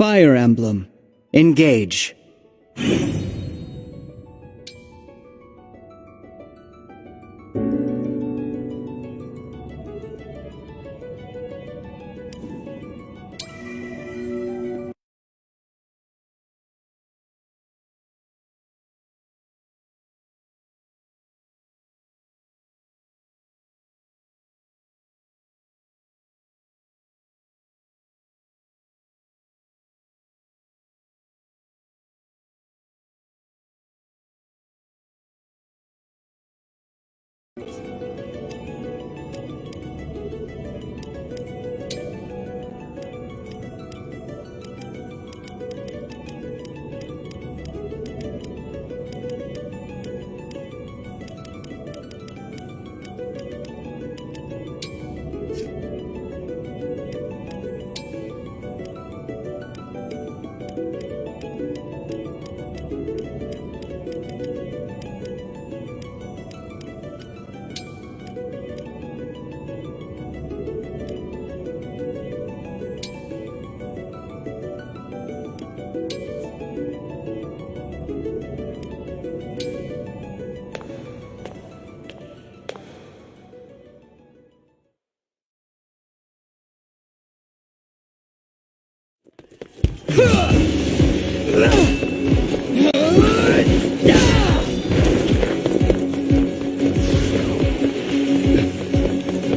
Fire Emblem. Engage.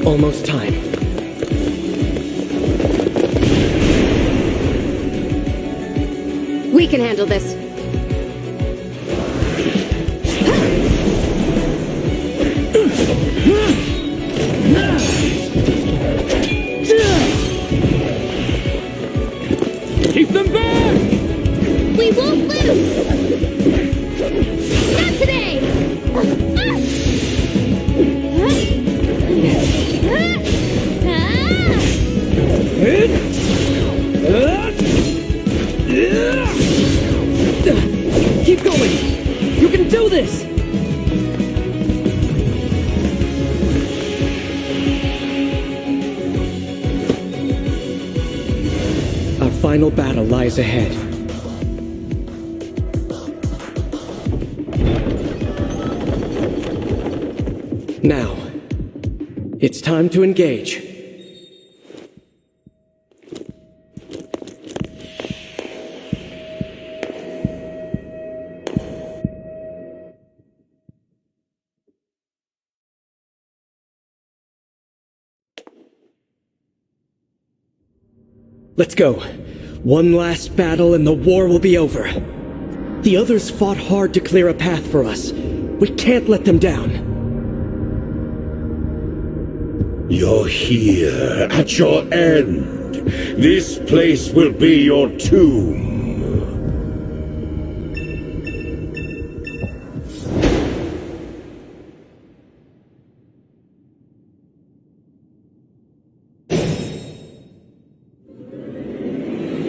Almost time. We can handle this. Keep them back! We won't lose! Not today! Keep going! You can do this! Our final battle lies ahead. Now, it's time to engage. Let's go. One last battle and the war will be over. The others fought hard to clear a path for us. We can't let them down. You're here, at your end. This place will be your tomb.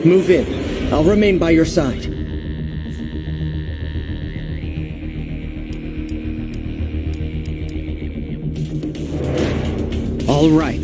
Move in. I'll remain by your side. All right.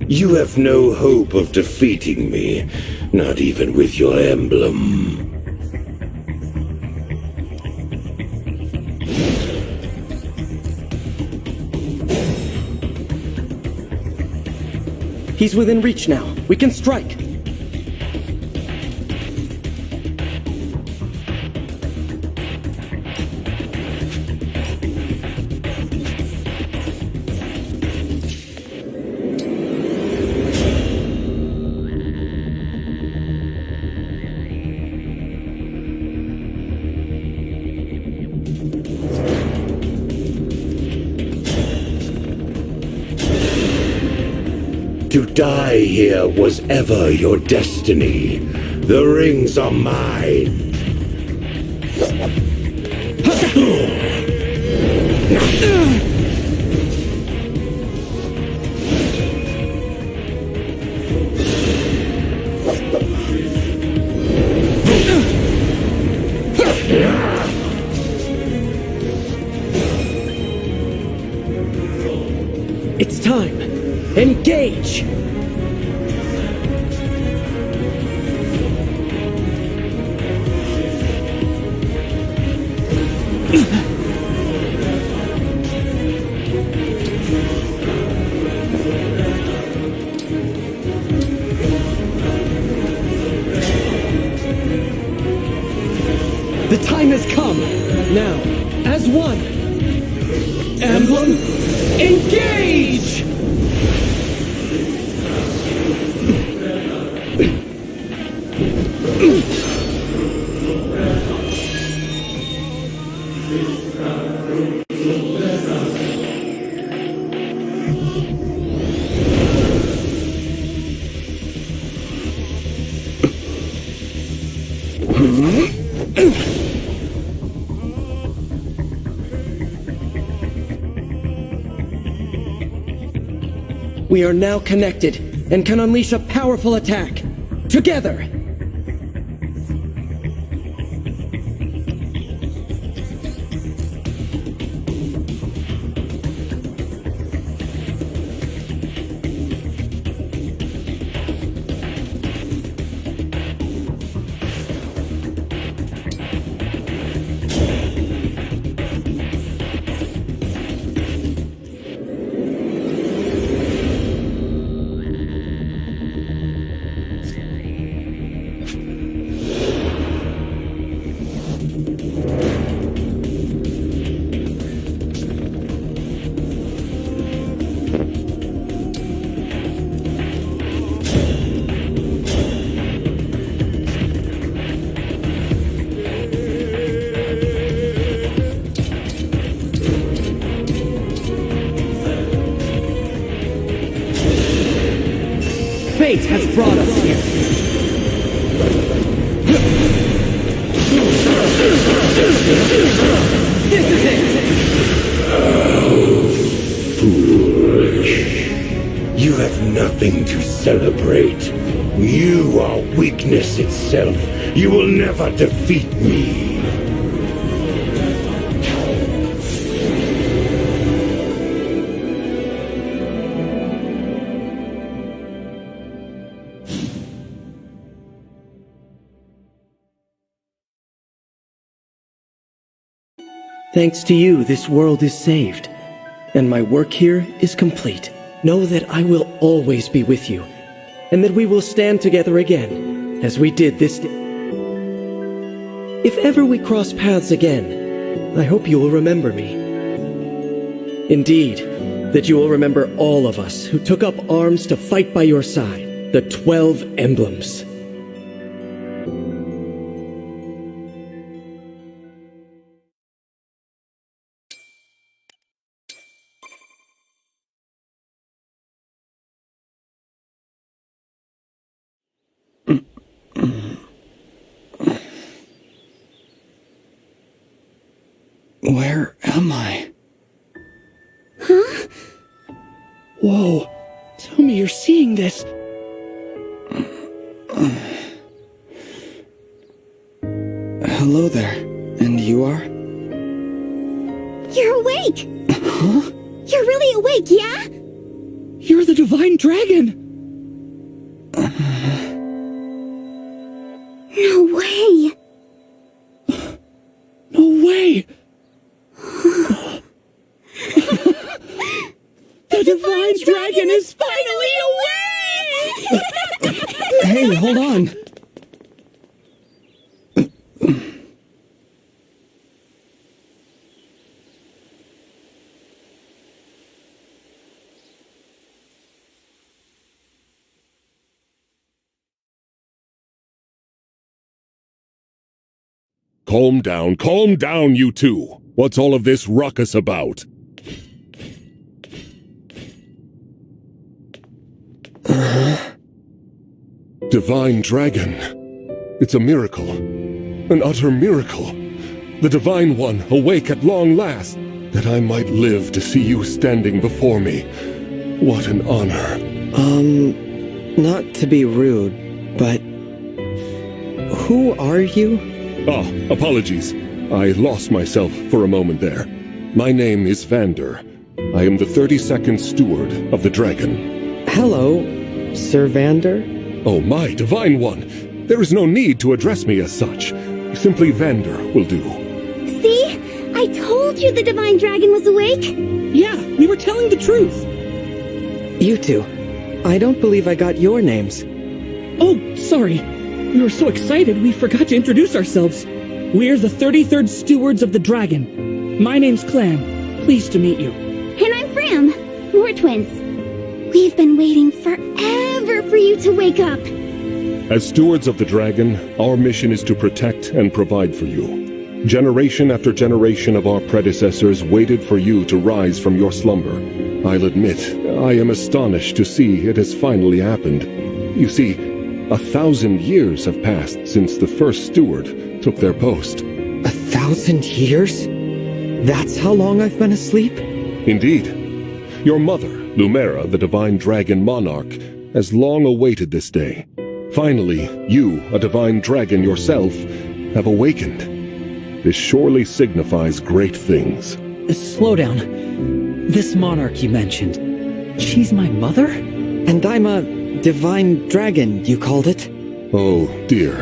You have no hope of defeating me, not even with your emblem. He's within reach now. We can strike. To die here was ever your destiny. The rings are mine. It's time. Engage! The time has come! Now, as one! Emblem, engage! We are now connected and can unleash a powerful attack. Together! Fate has brought us here. This is it! Foolish. You have nothing to celebrate. You are weakness itself. You will never defeat me. Thanks to you, this world is saved, and my work here is complete. Know that I will always be with you, and that we will stand together again, as we did this day. If ever we cross paths again, I hope you will remember me. Indeed, that you will remember all of us who took up arms to fight by your side, the 12 Emblems. Where am I? Huh? Whoa! Tell me you're seeing this! Hello there. And you are? You're awake! Huh? You're really awake, yeah? You're the Divine Dragon! No way! No way! The Divine Dragon is finally awake! Hey, hold on. Calm down, you two. What's all of this ruckus about? Divine Dragon. It's a miracle. An utter miracle. The Divine One awake at long last, that I might live to see you standing before me. What an honor. Not to be rude, but who are you? Ah, apologies. I lost myself for a moment there. My name is Vander. I am the 32nd Steward of the Dragon. Hello, Sir Vander. Oh, my Divine One! There is no need to address me as such. Simply Vander will do. See? I told you the Divine Dragon was awake! Yeah, we were telling the truth. You two. I don't believe I got your names. Oh, sorry. We were so excited we forgot to introduce ourselves. We're the 33rd Stewards of the Dragon. My name's Clam. Pleased to meet you. And I'm Fram. We're twins. We've been waiting forever for you to wake up. As Stewards of the Dragon, our mission is to protect and provide for you. Generation after generation of our predecessors waited for you to rise from your slumber. I'll admit, I am astonished to see it has finally happened. You see, 1,000 years have passed since the first steward took their post. 1,000 years? That's how long I've been asleep? Indeed. Your mother, Lumera, the Divine Dragon Monarch, has long awaited this day. Finally, you, a Divine Dragon yourself, have awakened. This surely signifies great things. Slow down. This monarch you mentioned, she's my mother? And I'm a Divine Dragon, you called it? Oh, dear.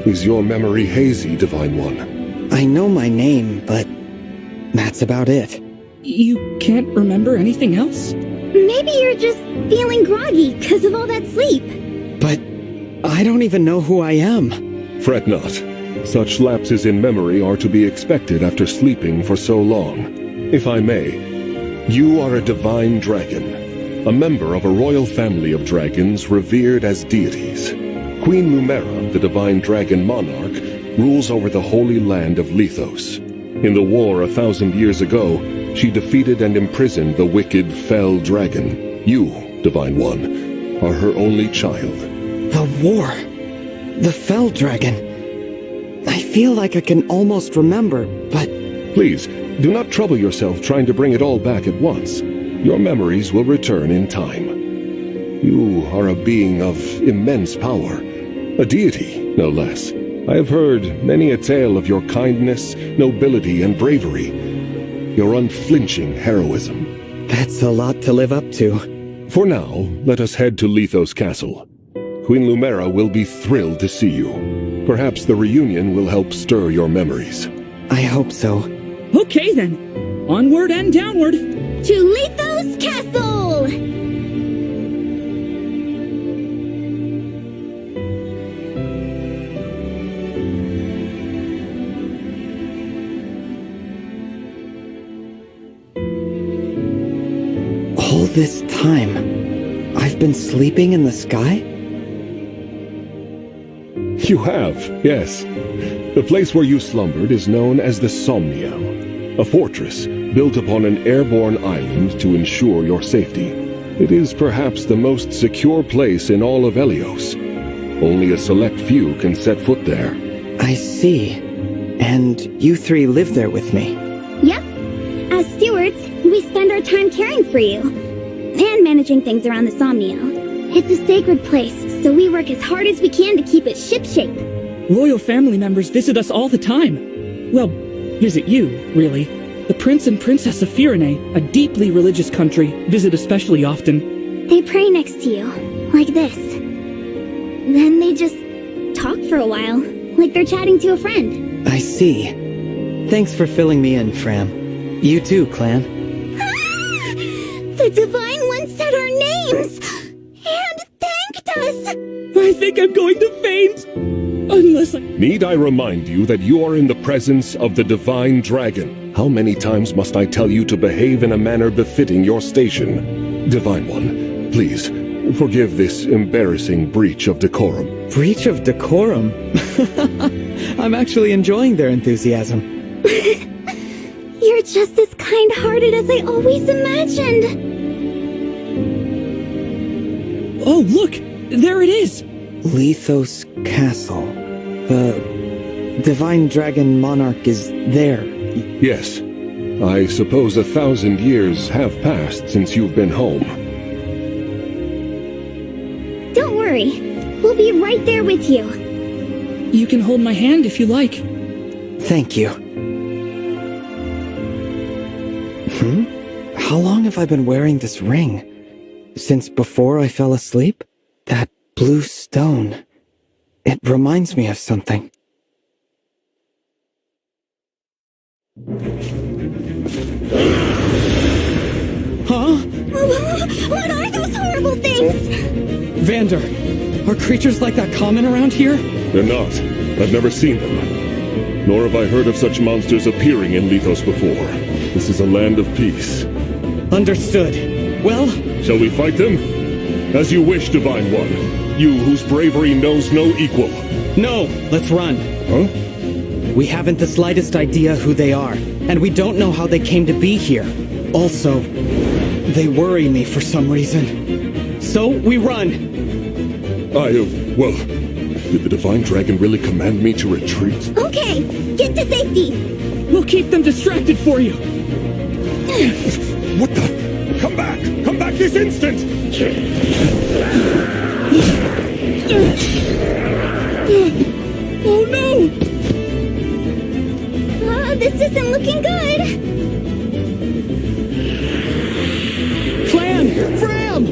Is your memory hazy, Divine One? I know my name, but that's about it. You can't remember anything else? Maybe you're just feeling groggy because of all that sleep. But I don't even know who I am. Fret not. Such lapses in memory are to be expected after sleeping for so long. If I may, you are a Divine Dragon, a member of a royal family of dragons revered as deities. Queen Lumera, the Divine Dragon Monarch, rules over the holy land of Lethos. In the war 1,000 years ago, she defeated and imprisoned the wicked Fell Dragon. You, Divine One, are her only child. The war. The Fell Dragon. I feel like I can almost remember, but... Please, do not trouble yourself trying to bring it all back at once. Your memories will return in time. You are a being of immense power. A deity, no less. I have heard many a tale of your kindness, nobility, and bravery. Your unflinching heroism. That's a lot to live up to. For now, let us head to Lethos Castle. Queen Lumera will be thrilled to see you. Perhaps the reunion will help stir your memories. I hope so. Okay then. Onward and downward. To Lethos Castle! All this time, I've been sleeping in the sky? You have, yes. The place where you slumbered is known as the Somnia, a fortress built upon an airborne island to ensure your safety. It is perhaps the most secure place in all of Helios. Only a select few can set foot there. I see. And you three live there with me? Yep. As stewards, we spend our time caring for you. And managing things around the Somnio. It's a sacred place, so we work as hard as we can to keep it shipshape. Royal family members visit us all the time. Well, visit you, really. The Prince and Princess of Firene, a deeply religious country, visit especially often. They pray next to you, like this. Then they just talk for a while, like they're chatting to a friend. I see. Thanks for filling me in, Fram. You too, Clan. The Divine One said our names! And thanked us! I think I'm going to faint! Unless I... Need I remind you that you are in the presence of the Divine Dragon? How many times must I tell you to behave in a manner befitting your station? Divine One, please, forgive this embarrassing breach of decorum. Breach of decorum? I'm actually enjoying their enthusiasm. You're just as kind-hearted as I always imagined. Oh, look! There it is! Lithos Castle. The Divine Dragon Monarch is there. Yes. I suppose 1,000 years have passed since you've been home. Don't worry. We'll be right there with you. You can hold my hand if you like. Thank you. How long have I been wearing this ring? Since before I fell asleep? That blue stone. It reminds me of something. Huh? What are those horrible things? Vander, are creatures like that common around here? They're not. I've never seen them. Nor have I heard of such monsters appearing in Lithos before. This is a land of peace. Understood. Well, Shall we fight them? As you wish, Divine One. You whose bravery knows no equal. no, let's run. Huh? We haven't the slightest idea who they are, and we don't know how they came to be here. Also, they worry me for some reason. So, we run! Well, did the Divine Dragon really command me to retreat? Okay, get to safety. We'll keep them distracted for you. What the? Come back! Come back this instant! Oh no! This isn't looking good. Clan! Fram!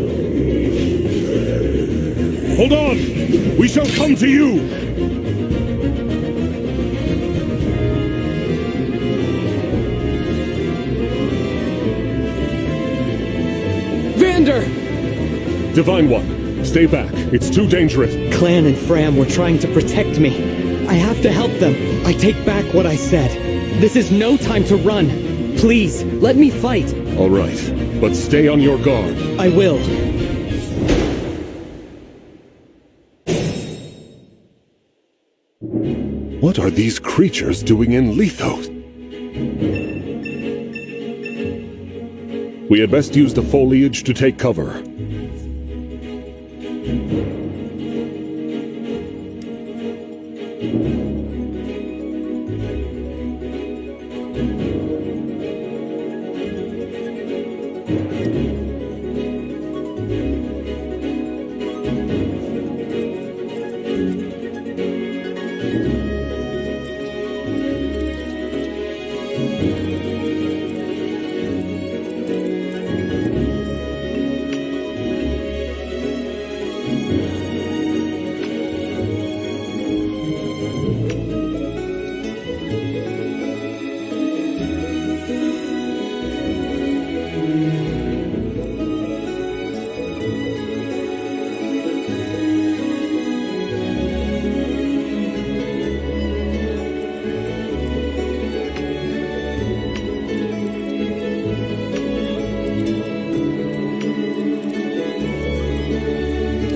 Hold on! We shall come to you! Vander! Divine One, stay back. It's too dangerous. Clan and Fram were trying to protect me. I have to help them. I take back what I said. This is no time to run. Please, let me fight. All right, but stay on your guard. I will. What are these creatures doing in Lithos? We had best use the foliage to take cover.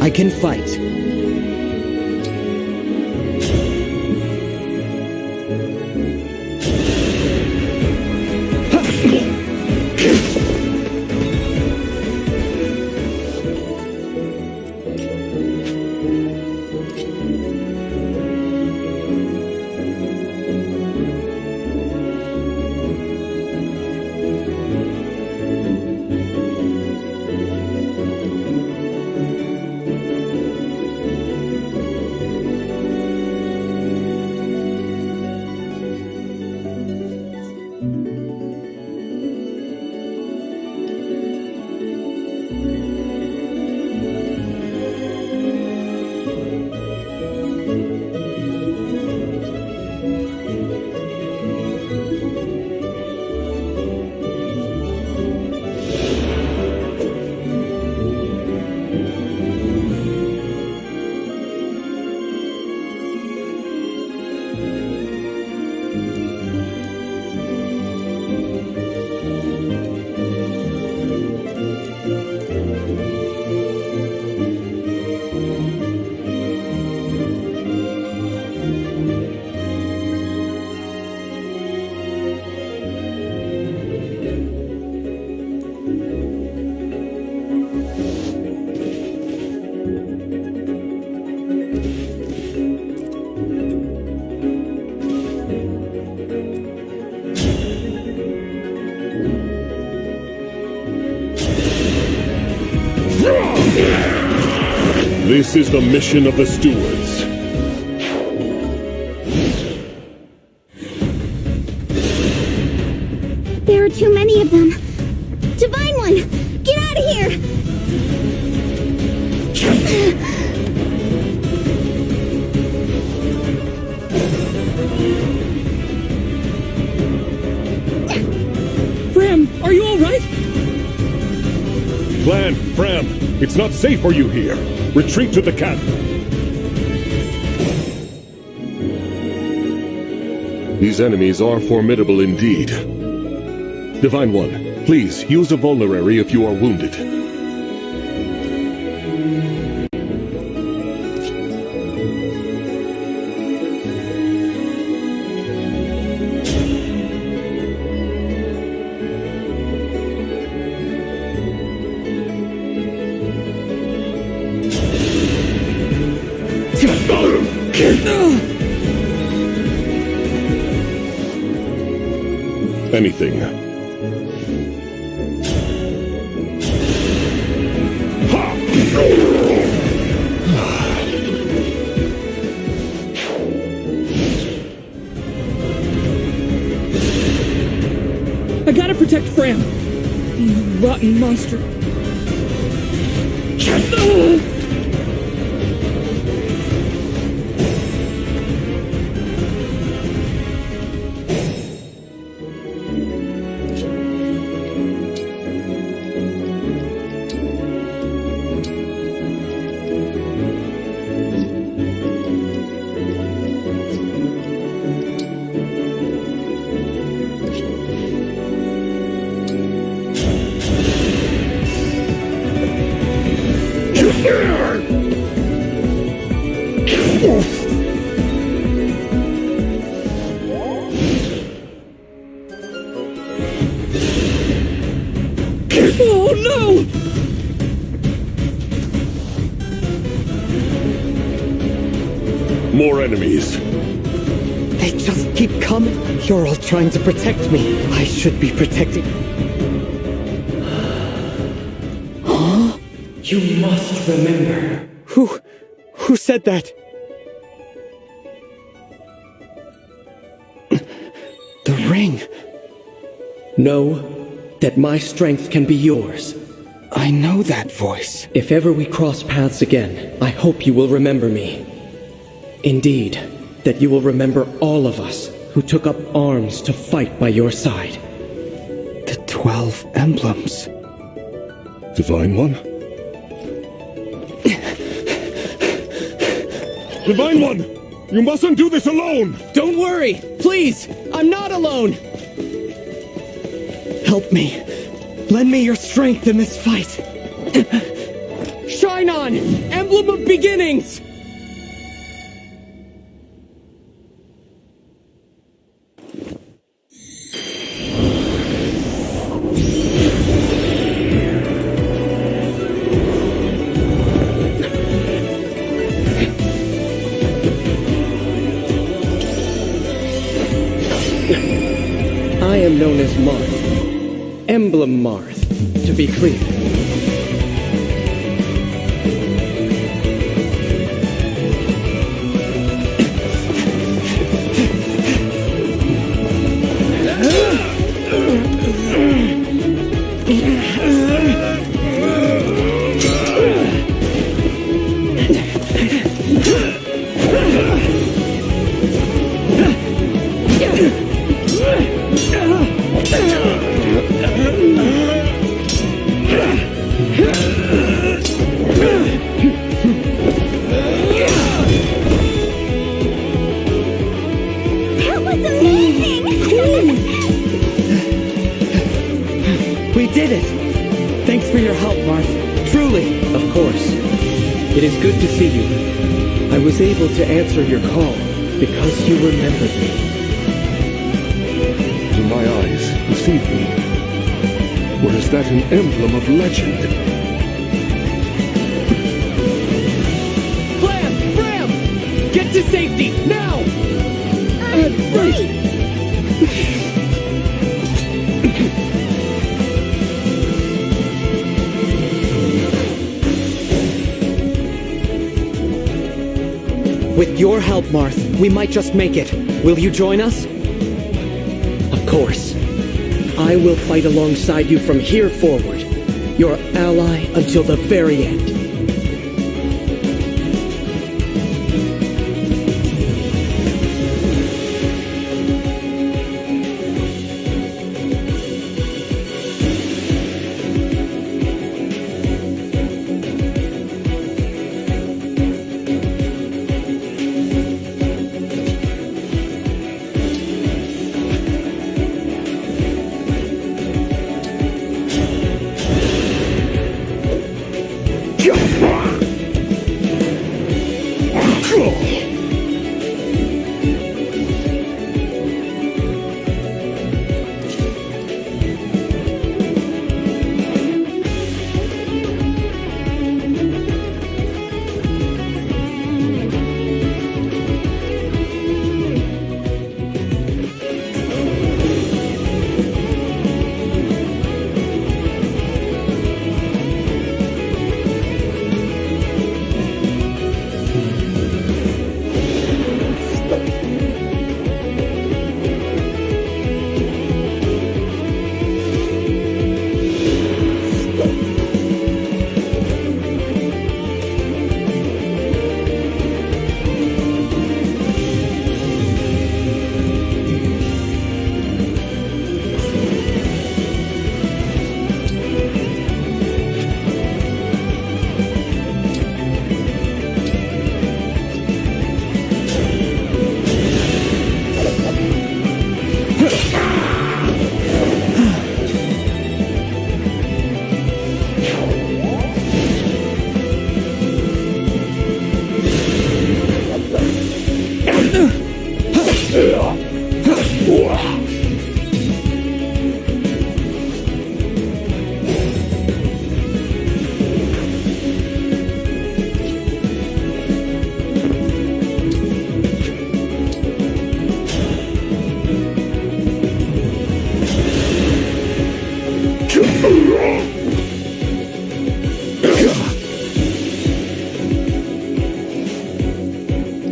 I can fight. This is the mission of the stewards. There are too many of them. Divine One, get out of here! Fram, are you alright? Clan, Fram, it's not safe for you here. Retreat to the camp. These enemies are formidable indeed. Divine One, please use a vulnerary if you are wounded. Anything. I gotta protect Fram. You rotten monster. Oh no! More enemies. They just keep coming. You're all trying to protect me. I should be protecting... Huh? You must remember. Who said that? The ring. Know that my strength can be yours. I know that voice. If ever we cross paths again, I hope you will remember me. Indeed, that you will remember all of us who took up arms to fight by your side. The 12 emblems. Divine One? Divine One! You mustn't do this alone! Don't worry! Please! I'm not alone! Help me. Lend me your strength in this fight. Shine on! Emblem of Beginnings! I am known as Marth. Emblem Marth, to be clear. We did it! Thanks for your help, Marth. Truly. Of course. It is good to see you. I was able to answer your call because you remembered me. Do my eyes deceive me? Or is that an emblem of legend? Clam! Fram! Get to safety, now! First! With your help, Marth, we might just make it. Will you join us? Of course. I will fight alongside you from here forward. Your ally until the very end.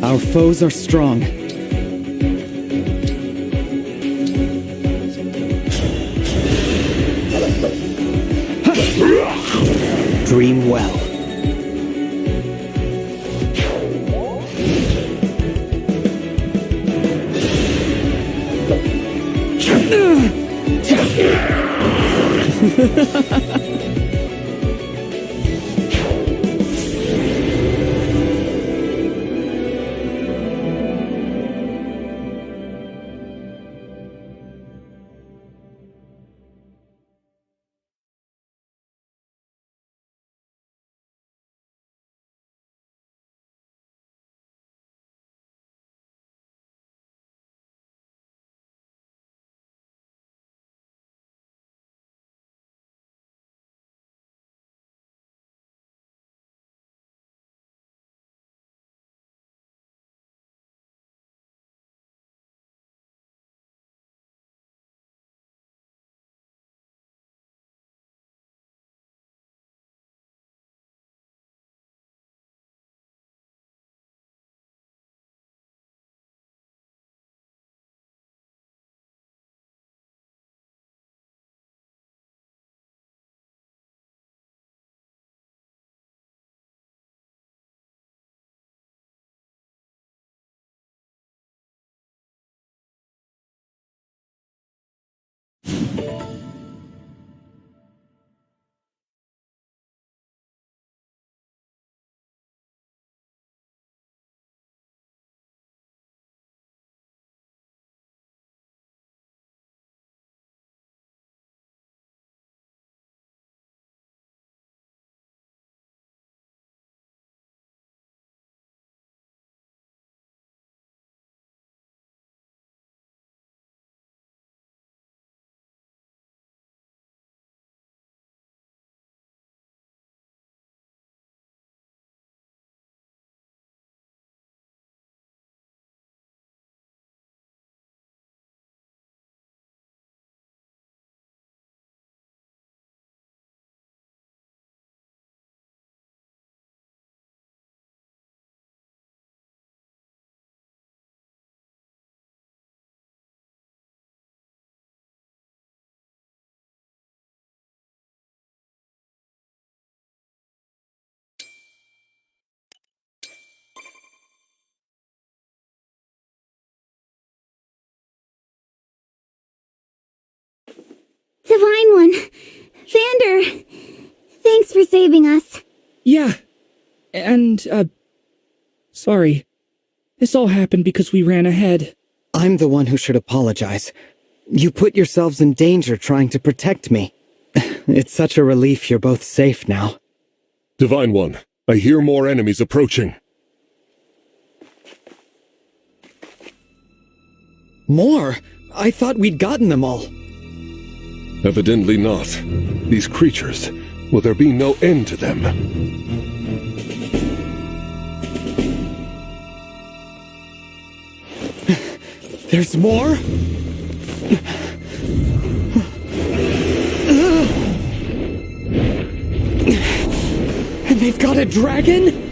Our foes are strong. Dream well. Divine One, Vander, thanks for saving us. Yeah. And, sorry. This all happened because we ran ahead. I'm the one who should apologize. You put yourselves in danger trying to protect me. It's such a relief you're both safe now. Divine One, I hear more enemies approaching. More? I thought we'd gotten them all. Evidently not. These creatures, will there be no end to them? There's more? And they've got a dragon?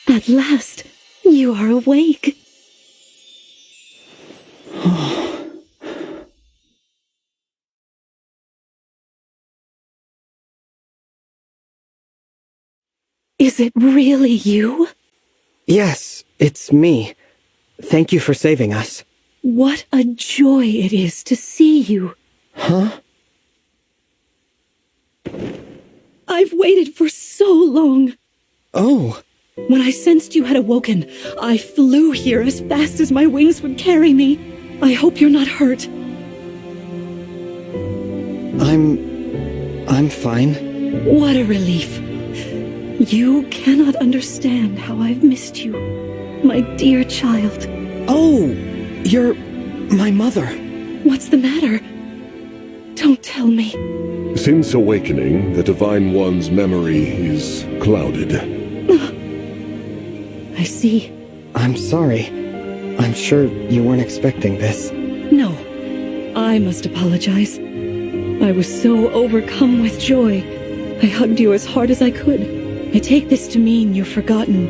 At last, you are awake. Is it really you? Yes, it's me. Thank you for saving us. What a joy it is to see you. Huh? I've waited for so long. Oh. When I sensed you had awoken, I flew here as fast as my wings would carry me. I hope you're not hurt. I'm fine. What a relief. You cannot understand how I've missed you, my dear child. Oh, you're my mother. What's the matter? Don't tell me. Since awakening, the Divine One's memory is clouded. I see. I'm sorry. I'm sure you weren't expecting this. No, I must apologize. I was so overcome with joy. I hugged you as hard as I could. I take this to mean you've forgotten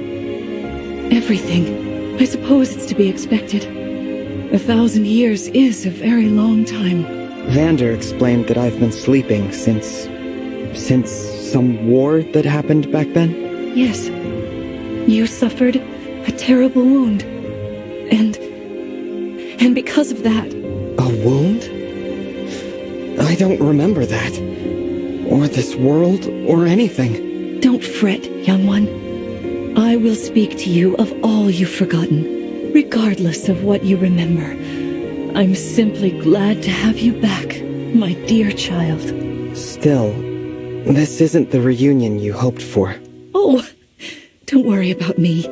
everything. I suppose it's to be expected. 1,000 years is a very long time. Vander explained that I've been sleeping since some war that happened back then? Yes. You suffered a terrible wound. And because of that... A wound? I don't remember that. Or this world, or anything. Don't fret, young one. I will speak to you of all you've forgotten, regardless of what you remember. I'm simply glad to have you back, my dear child. Still, this isn't the reunion you hoped for. Oh, don't worry about me.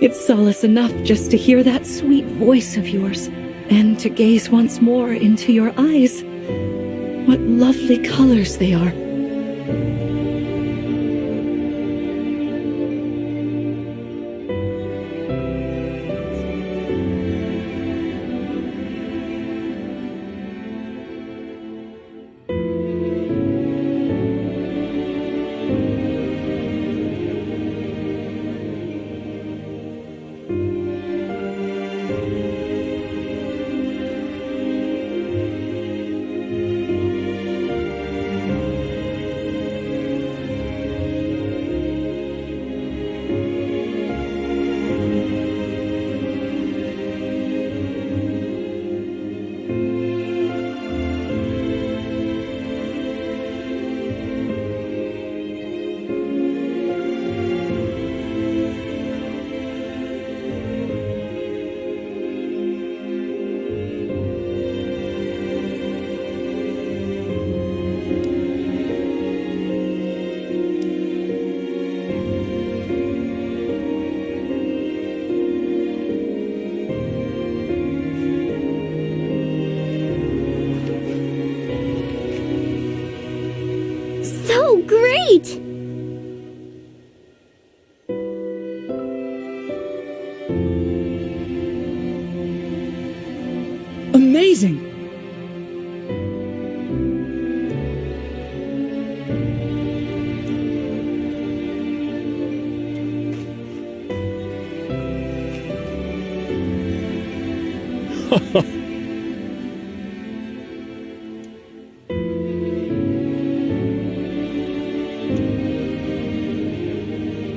It's solace enough just to hear that sweet voice of yours, and to gaze once more into your eyes. What lovely colors they are. So great! Amazing!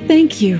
Thank you.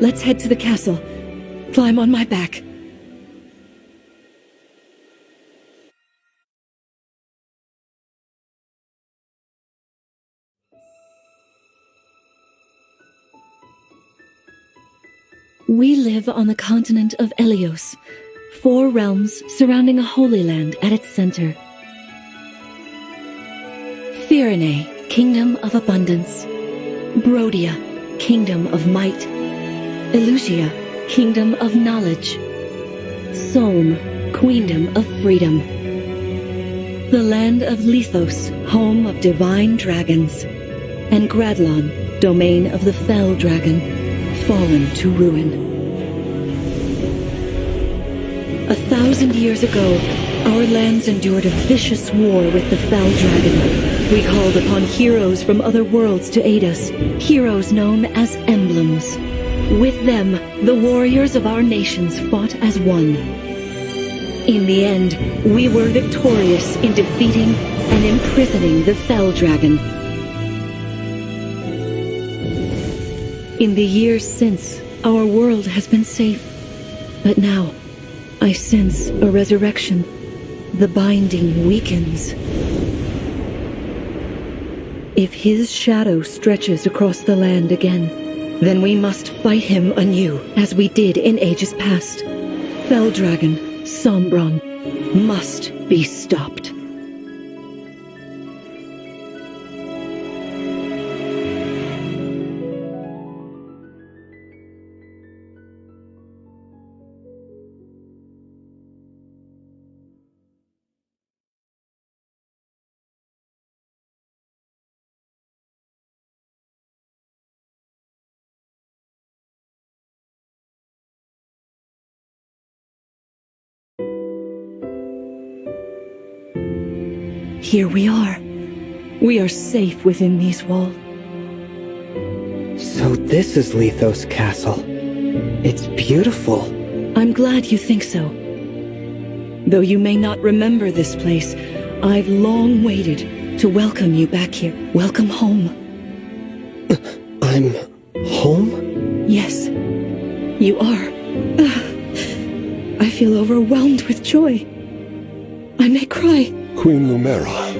Let's head to the castle. Climb on my back. We live on the continent of Elios, 4 realms surrounding a holy land at its center. Firene, kingdom of abundance. Brodia, kingdom of might. Elusia, kingdom of knowledge. Solm, queendom of freedom. The land of Lithos, home of divine dragons. And Gradlon, domain of the fell dragon, fallen to ruin. 1,000 years ago, our lands endured a vicious war with the fell dragon. We called upon heroes from other worlds to aid us, heroes known as emblems. With them, the warriors of our nations fought as one. In the end, we were victorious in defeating and imprisoning the fell dragon. In the years since, our world has been safe. But now, I sense a resurrection. The binding weakens. If his shadow stretches across the land again, then we must fight him anew, as we did in ages past. Fell Dragon, Sombron, must be stopped. Here we are. We are safe within these walls. So this is Lithos Castle. It's beautiful. I'm glad you think so. Though you may not remember this place, I've long waited to welcome you back here. Welcome home. I'm home? Yes, you are. I feel overwhelmed with joy. I may cry. Queen Lumera.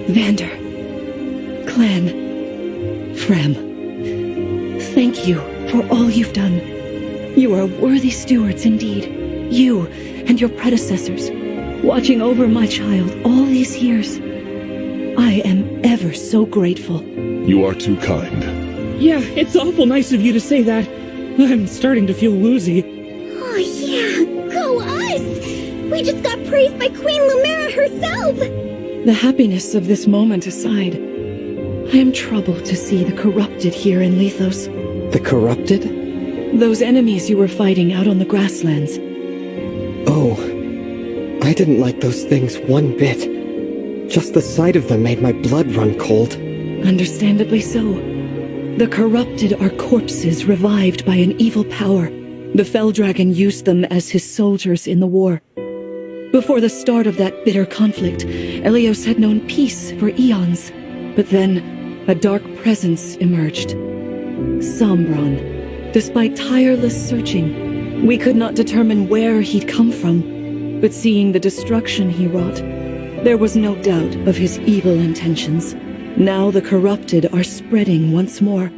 Vander. Clan. Frem. Thank you for all you've done. You are worthy stewards indeed. You and your predecessors, watching over my child all these years. I am ever so grateful. You are too kind. Yeah, it's awful nice of you to say that. I'm starting to feel woozy. Oh yeah, go us! We just got praised by Queen Lumera herself! The happiness of this moment aside, I am troubled to see the corrupted here in Lithos. The corrupted? Those enemies you were fighting out on the grasslands. Oh, I didn't like those things one bit. Just the sight of them made my blood run cold. Understandably so. The corrupted are corpses revived by an evil power. The Fell Dragon used them as his soldiers in the war. Before the start of that bitter conflict, Elios had known peace for eons. But then, a dark presence emerged. Sombron. Despite tireless searching, we could not determine where he'd come from. But seeing the destruction he wrought, there was no doubt of his evil intentions. Now the corrupted are spreading once more.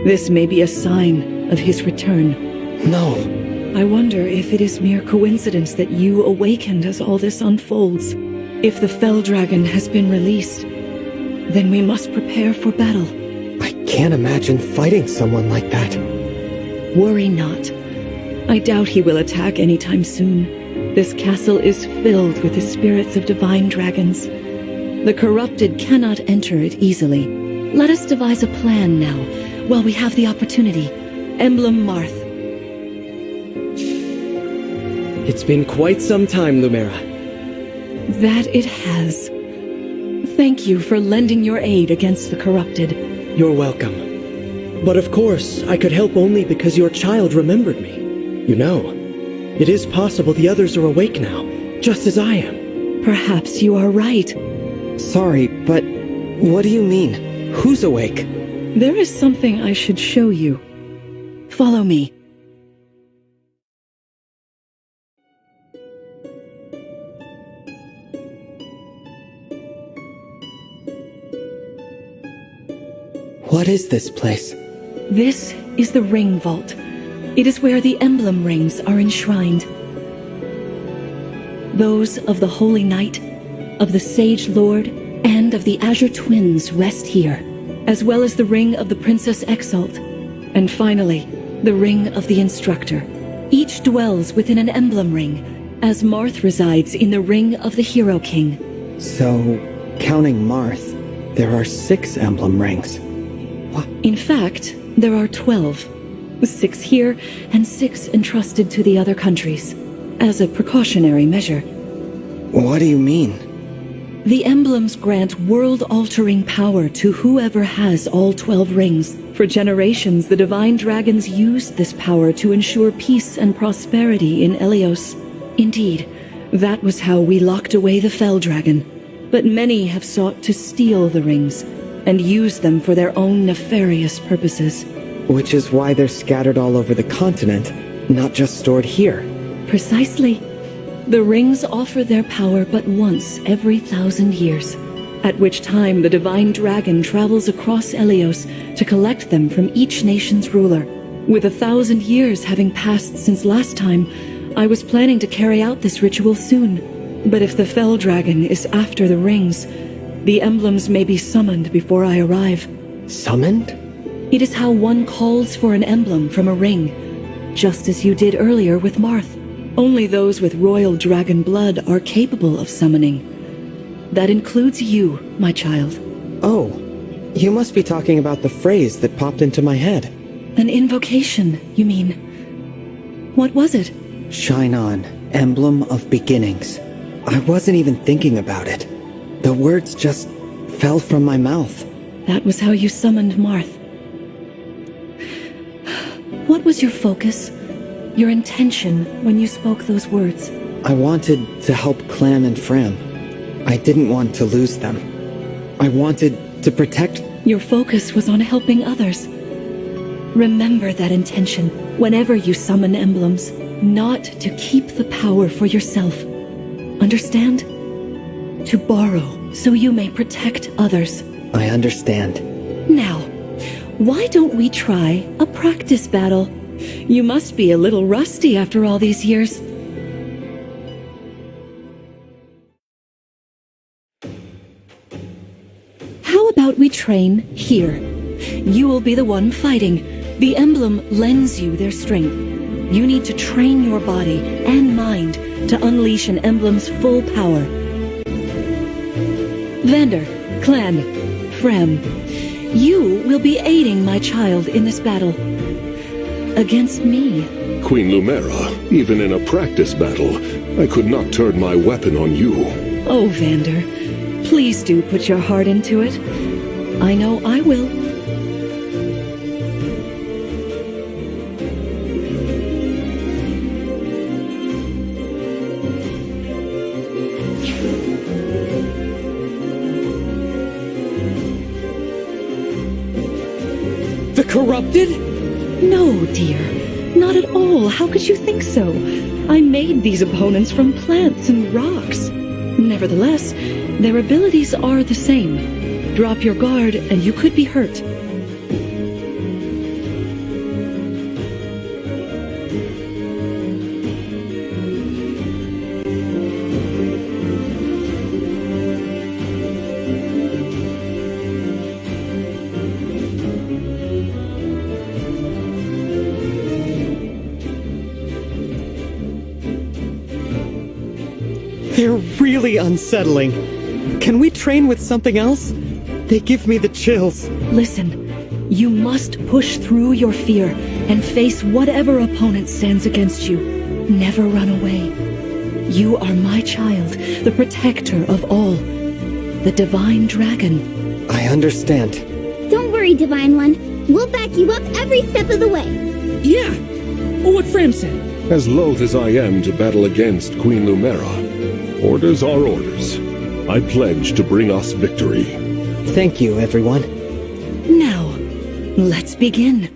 This may be a sign of his return. No. I wonder if it is mere coincidence that you awakened as all this unfolds. If the Fell Dragon has been released, then we must prepare for battle. I can't imagine fighting someone like that. Worry not. I doubt he will attack anytime soon. This castle is filled with the spirits of divine dragons. The corrupted cannot enter it easily. Let us devise a plan now, while we have the opportunity. Emblem Marth. It's been quite some time, Lumera. That it has. Thank you for lending your aid against the corrupted. You're welcome. But of course, I could help only because your child remembered me. You know, it is possible the others are awake now, just as I am. Perhaps you are right. Sorry, but what do you mean? Who's awake? There is something I should show you. Follow me. What is this place? This is the Ring Vault. It is where the Emblem Rings are enshrined. Those of the Holy Knight, of the Sage Lord, and of the Azure Twins rest here, as well as the Ring of the Princess Exalt, and finally, the Ring of the Instructor. Each dwells within an Emblem Ring, as Marth resides in the Ring of the Hero King. So, counting Marth, there are 6 Emblem Rings. In fact, there are 12. 6 here, and 6 entrusted to the other countries, as a precautionary measure. What do you mean? The emblems grant world-altering power to whoever has all 12 rings. For generations, the divine dragons used this power to ensure peace and prosperity in Elios. Indeed, that was how we locked away the Fell Dragon. But many have sought to steal the rings, and use them for their own nefarious purposes. Which is why they're scattered all over the continent, not just stored here. Precisely. The rings offer their power but once every 1,000 years, at which time the divine dragon travels across Elios to collect them from each nation's ruler. With 1,000 years having passed since last time, I was planning to carry out this ritual soon. But if the Fell Dragon is after the rings, the emblems may be summoned before I arrive. Summoned? It is how one calls for an emblem from a ring, just as you did earlier with Marth. Only those with royal dragon blood are capable of summoning. That includes you, my child. Oh, you must be talking about the phrase that popped into my head. An invocation, you mean? What was it? Shine on, emblem of beginnings. I wasn't even thinking about it. The words just fell from my mouth. That was how you summoned Marth. What was your focus? Your intention when you spoke those words? I wanted to help Clam and Fram. I didn't want to lose them. I wanted to protect... Your focus was on helping others. Remember that intention whenever you summon emblems, not to keep the power for yourself. Understand? To borrow so you may protect others. I understand. Now, why don't we try a practice battle? You must be a little rusty after all these years. How about we train here? You will be the one fighting. The emblem lends you their strength. You need to train your body and mind to unleash an emblem's full power. Vander, Clan, Frem, you will be aiding my child in this battle. Against me. Queen Lumera, even in a practice battle, I could not turn my weapon on you. Oh, Vander, please do put your heart into it. I know I will. corrupted? No, dear. Not at all. How could you think so? I made these opponents from plants and rocks. Nevertheless, their abilities are the same. Drop your guard and you could be hurt. They're really unsettling. Can we train with something else? They give me the chills. Listen, you must push through your fear and face whatever opponent stands against you. Never run away. You are my child, the protector of all. The Divine Dragon. I understand. Don't worry, Divine One. We'll back you up every step of the way. Yeah. What Fram said. As loath as I am to battle against Queen Lumera, orders are orders. I pledge to bring us victory. Thank you, everyone. Now, let's begin.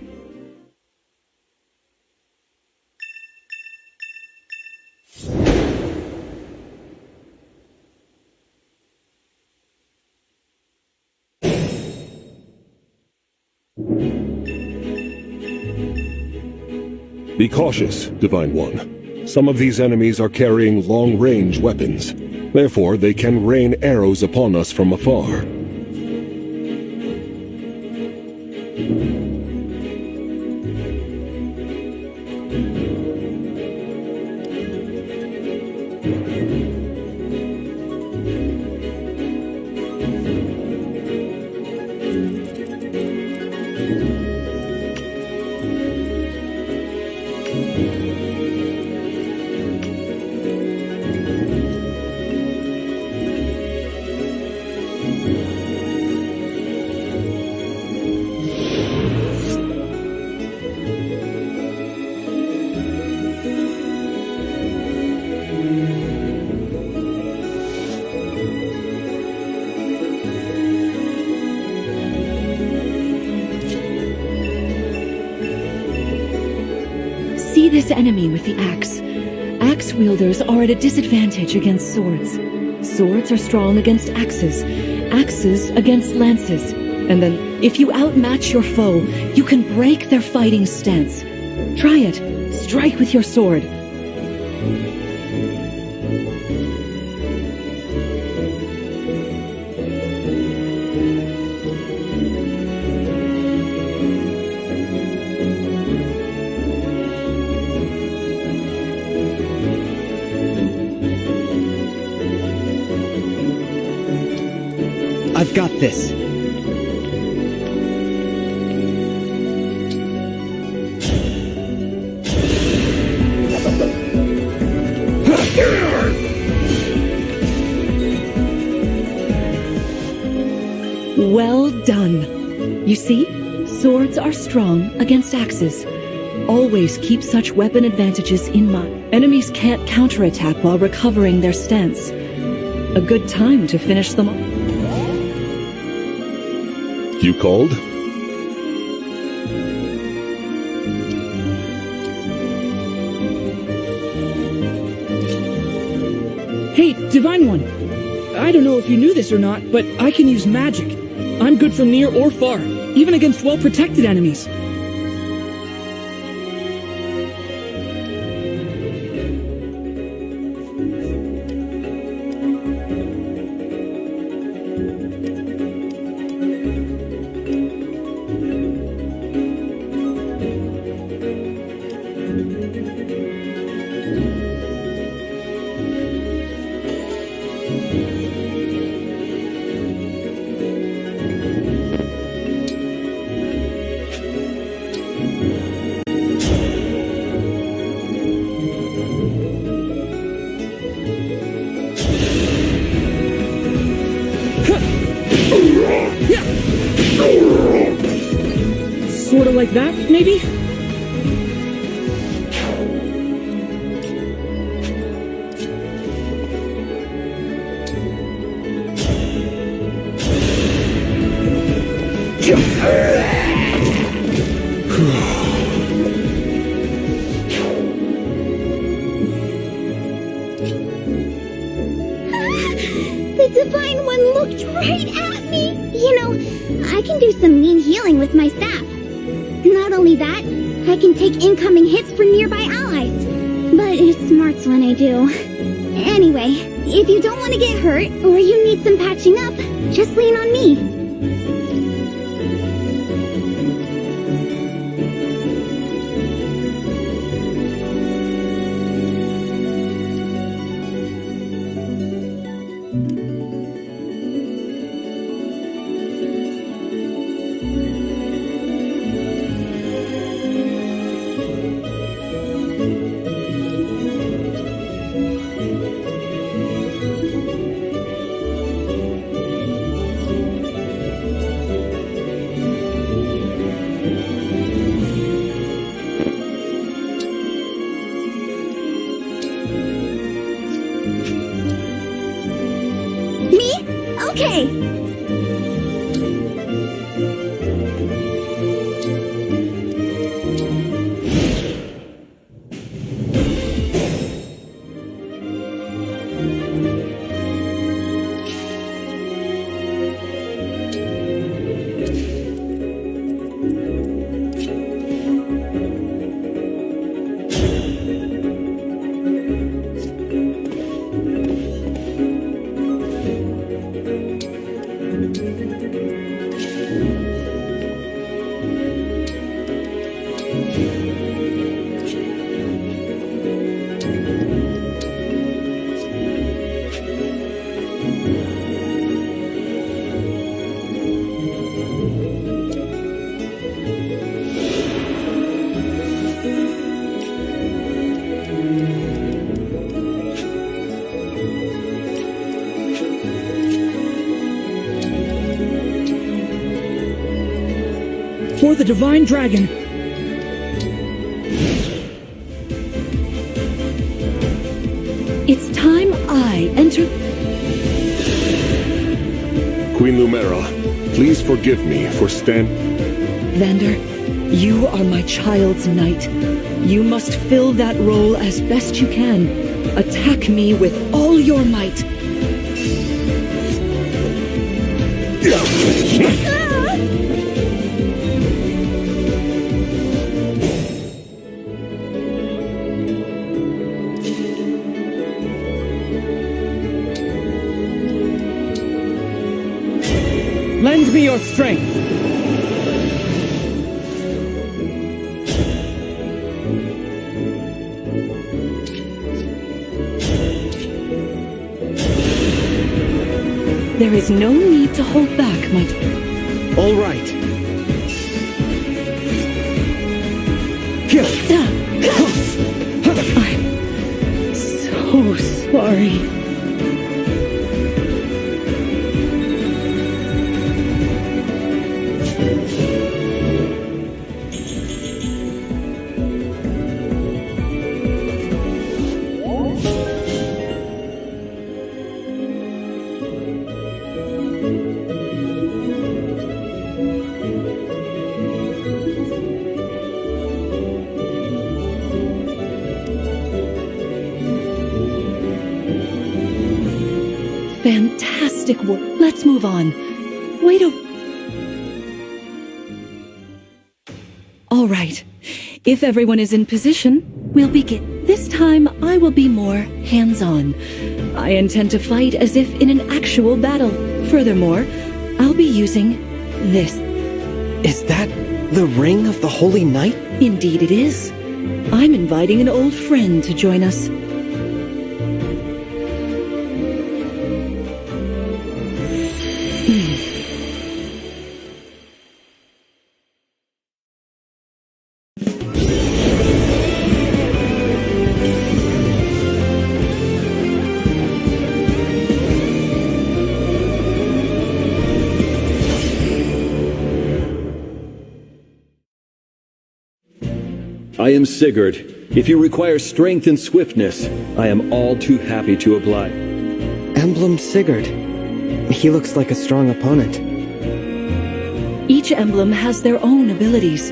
Be cautious, Divine One. Some of these enemies are carrying long-range weapons. Therefore, they can rain arrows upon us from afar. See this enemy with the axe. Axe wielders are at a disadvantage against swords. Swords are strong against axes. Axes against lances. And then, if you outmatch your foe, you can break their fighting stance. Try it. Strike with your sword. I've got this. Well done. You see, swords are strong against axes. Always keep such weapon advantages in mind. Enemies can't counterattack while recovering their stance. A good time to finish them off. You called? Hey, Divine One. I don't know if you knew this or not, but I can use magic. I'm good from near or far, even against well-protected enemies. Sorta like that, maybe? The Divine One looked right at me! You know, I can do some mean healing with my staff. Not only that, I can take incoming hits for nearby allies. But it smarts when I do. Anyway, if you don't want to get hurt, or you need some patching up, just lean on me. Okay. For the Divine Dragon. It's time I enter... Queen Lumera, please forgive me for Vander, you are my child's knight. You must fill that role as best you can. Attack me with all your might. Lend me your strength. There is no need to hold back, my... All right. I'm so sorry. Fantastic work. Let's move on. Wait a... All right. If everyone is in position, we'll begin. This time, I will be more hands-on. I intend to fight as if in an actual battle. Furthermore, I'll be using this. Is that the Ring of the Holy Knight? Indeed it is. I'm inviting an old friend to join us. I am Sigurd. If you require strength and swiftness, I am all too happy to oblige. Emblem Sigurd. He looks like a strong opponent. Each emblem has their own abilities.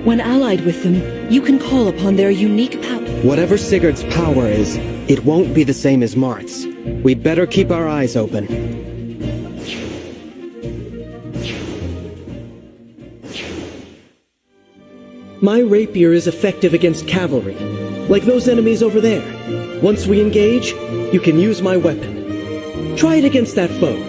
When allied with them, you can call upon their unique power. Whatever Sigurd's power is, it won't be the same as Mart's. We'd better keep our eyes open. My rapier is effective against cavalry, like those enemies over there. Once we engage, you can use my weapon. Try it against that foe.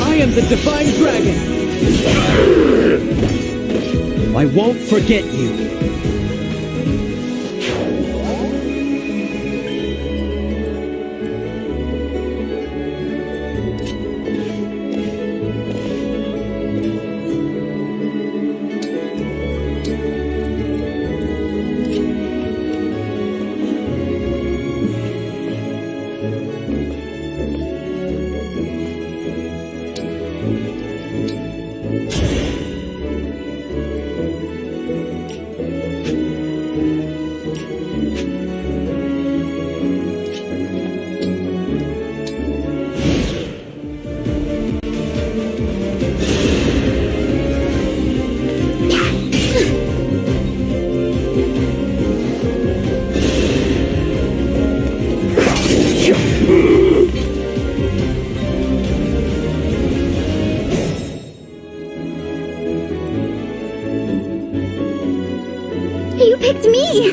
I am the Divine Dragon! I won't forget you! You picked me!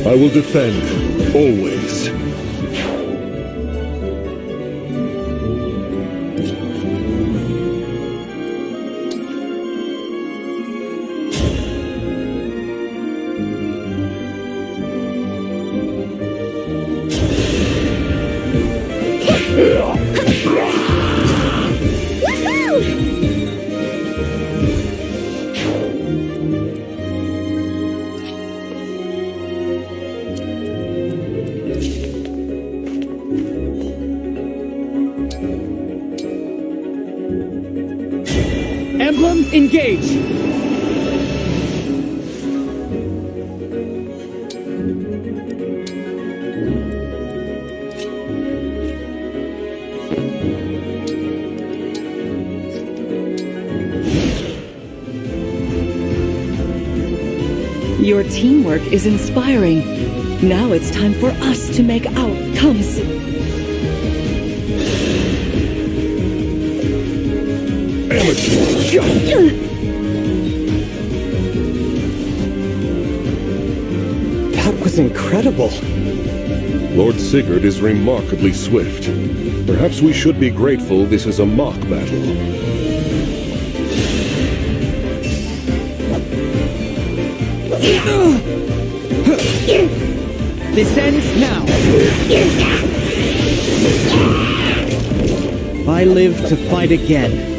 I will defend, always. Emblem, engage! Your teamwork is inspiring. Now it's time for us to make outcomes. That was incredible. Lord Sigurd is remarkably swift. Perhaps we should be grateful this is a mock battle. This ends now! I live to fight again.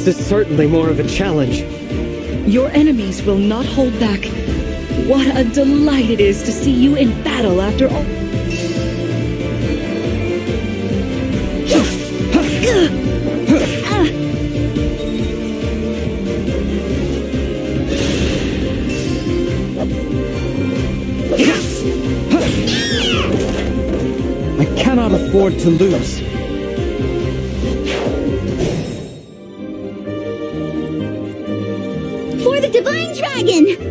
This is certainly more of a challenge. Your enemies will not hold back. What a delight it is to see you in battle after all. I cannot afford to lose. For the Divine Dragon!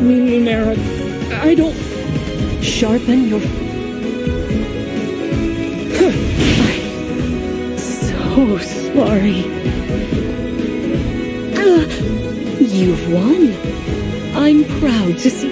Queen Lumera, I don't... Sharpen your... I'm so sorry. You've won. I'm proud to see...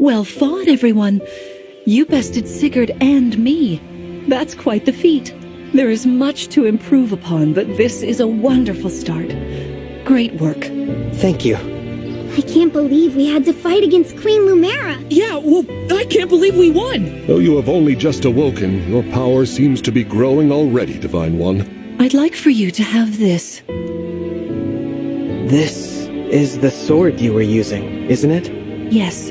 Well fought, everyone. You bested Sigurd and me. That's quite the feat. There is much to improve upon, but this is a wonderful start. Great work. Thank you. I can't believe we had to fight against Queen Lumera. Yeah, well, I can't believe we won! Though you have only just awoken, your power seems to be growing already, Divine One. I'd like for you to have this. This is the sword you were using, isn't it? Yes.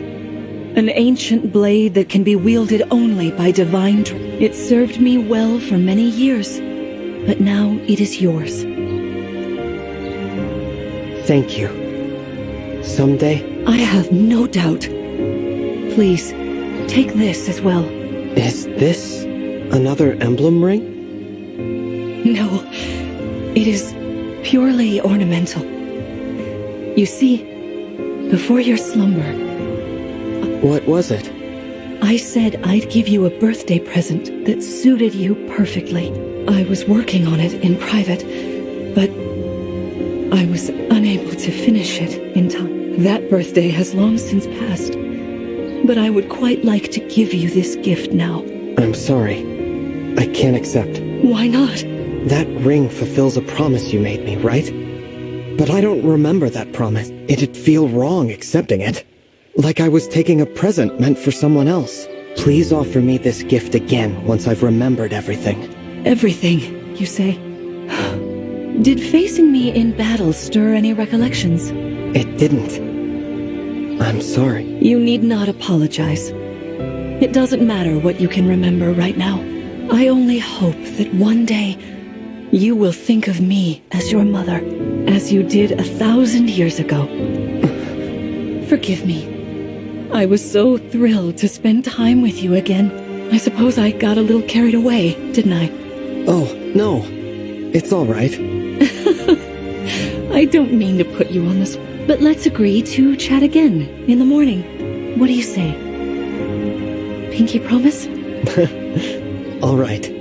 An ancient blade that can be wielded only by divine... It served me well for many years, but now it is yours. Thank you. Someday... I have no doubt. Please, take this as well. Is this another emblem ring? No, it is purely ornamental. You see, before your slumber... What was it? I said I'd give you a birthday present that suited you perfectly. I was working on it in private, but I was unable to finish it in time. That birthday has long since passed, but I would quite like to give you this gift now. I'm sorry. I can't accept. Why not? That ring fulfills a promise you made me, right? But I don't remember that promise. It'd feel wrong accepting it. Like I was taking a present meant for someone else. Please offer me this gift again once I've remembered everything. Everything, you say? Did facing me in battle stir any recollections? It didn't. I'm sorry. You need not apologize. It doesn't matter what you can remember right now. I only hope that one day you will think of me as your mother, as you did 1,000 years ago. Forgive me. I was so thrilled to spend time with you again. I suppose I got a little carried away, didn't I? Oh, no. It's all right. I don't mean to put you on the spot, but let's agree to chat again in the morning. What do you say? Pinky promise? All right.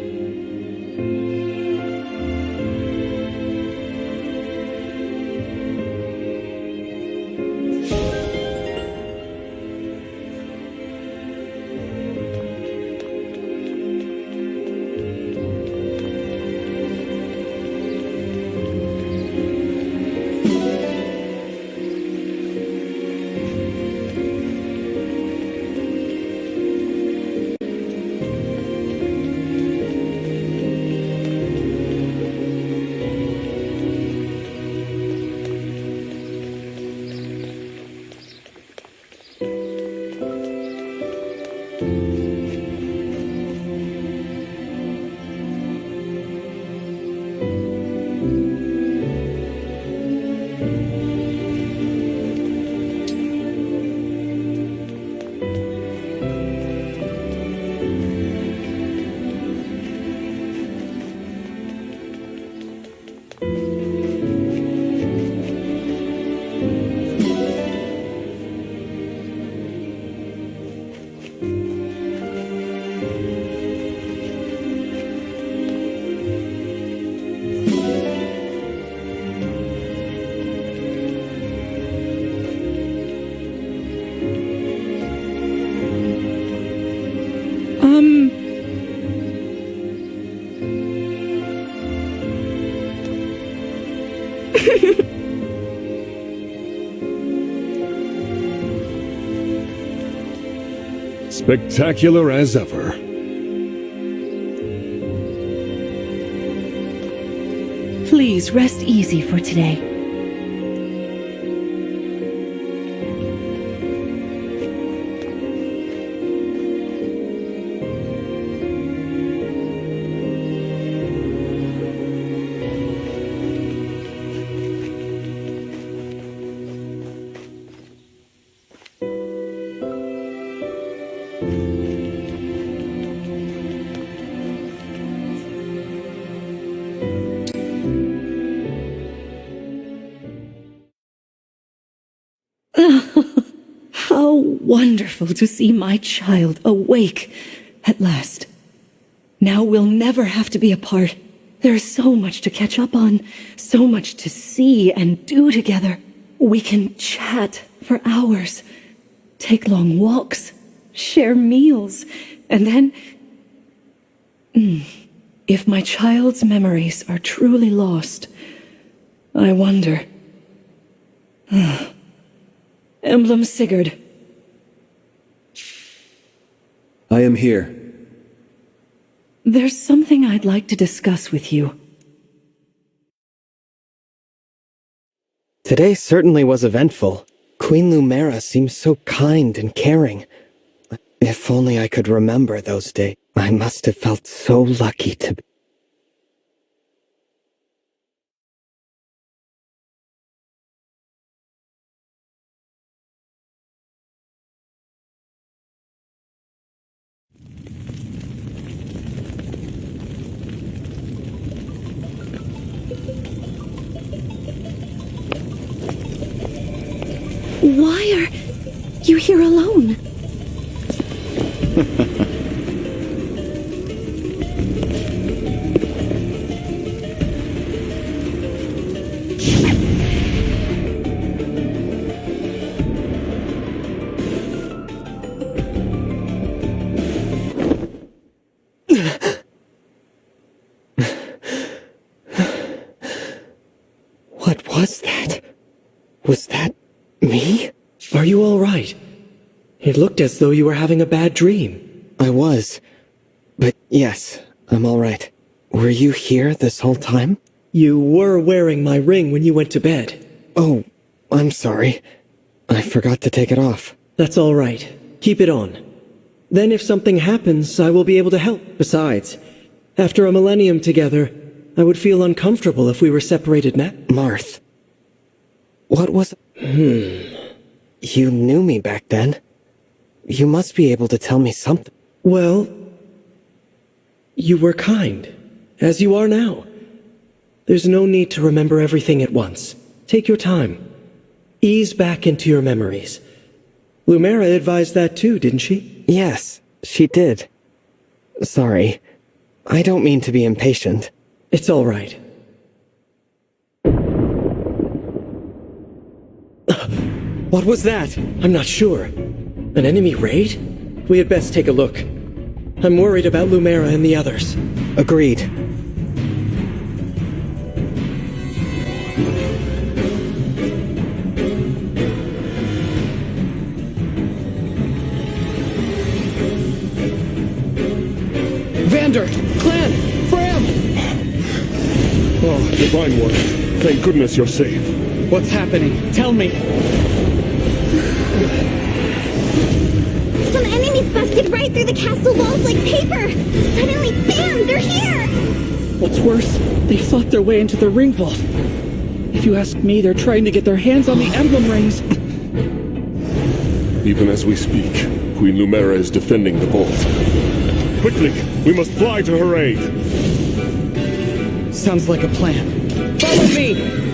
Spectacular as ever. Please rest easy for today. How wonderful to see my child awake at last. Now we'll never have to be apart. There is so much to catch up on, so much to see and do together. We can chat for hours, take long walks, share meals, and then... If my child's memories are truly lost, I wonder... Emblem Sigurd. I am here. There's something I'd like to discuss with you. Today certainly was eventful. Queen Lumera seems so kind and caring. If only I could remember those days. I must have felt so lucky to be. Why are you here alone? What was that? Was that me? Are you all right? It looked as though you were having a bad dream. I was. But yes, I'm all right. Were you here this whole time? You were wearing my ring when you went to bed. Oh, I'm sorry. I forgot to take it off. That's all right. Keep it on. Then if something happens, I will be able to help. Besides, after a millennium together, I would feel uncomfortable if we were separated now. Marth. What was... You knew me back then. You must be able to tell me something. Well, you were kind, as you are now. There's no need to remember everything at once. Take your time. Ease back into your memories. Lumera advised that too, didn't she? Yes, she did. Sorry. I don't mean to be impatient. It's all right. What was that? I'm not sure. An enemy raid? We had best take a look. I'm worried about Lumera and the others. Agreed. Vander! Clan! Fram! Oh, Divine One. Thank goodness you're safe. What's happening? Tell me. Some enemies busted right through the castle walls like paper! Suddenly, bam! They're here! What's worse, they fought their way into the ring vault. If you ask me, they're trying to get their hands on the emblem rings. Even as we speak, Queen Lumera is defending the vault. Quickly, we must fly to her aid. Sounds like a plan. Follow me!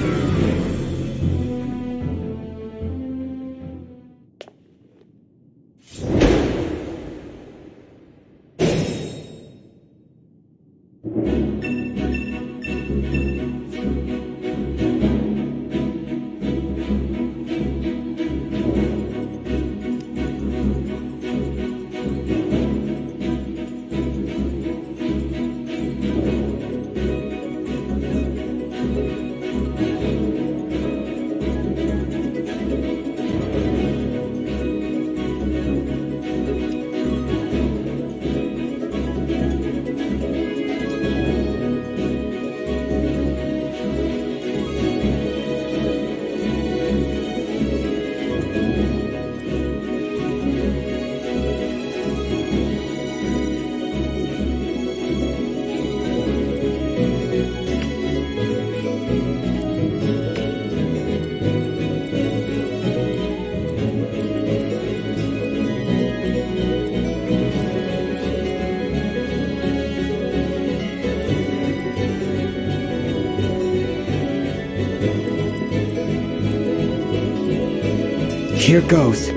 Here goes.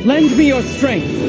Lend me your strength.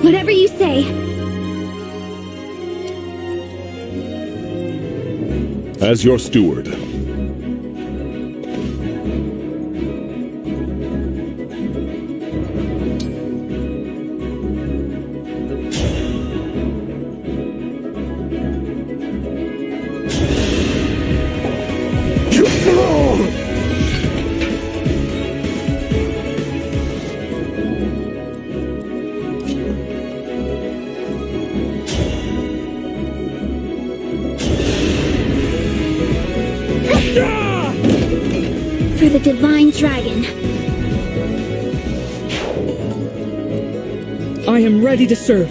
Whatever you say. As your steward, For the Divine Dragon. I am ready to serve.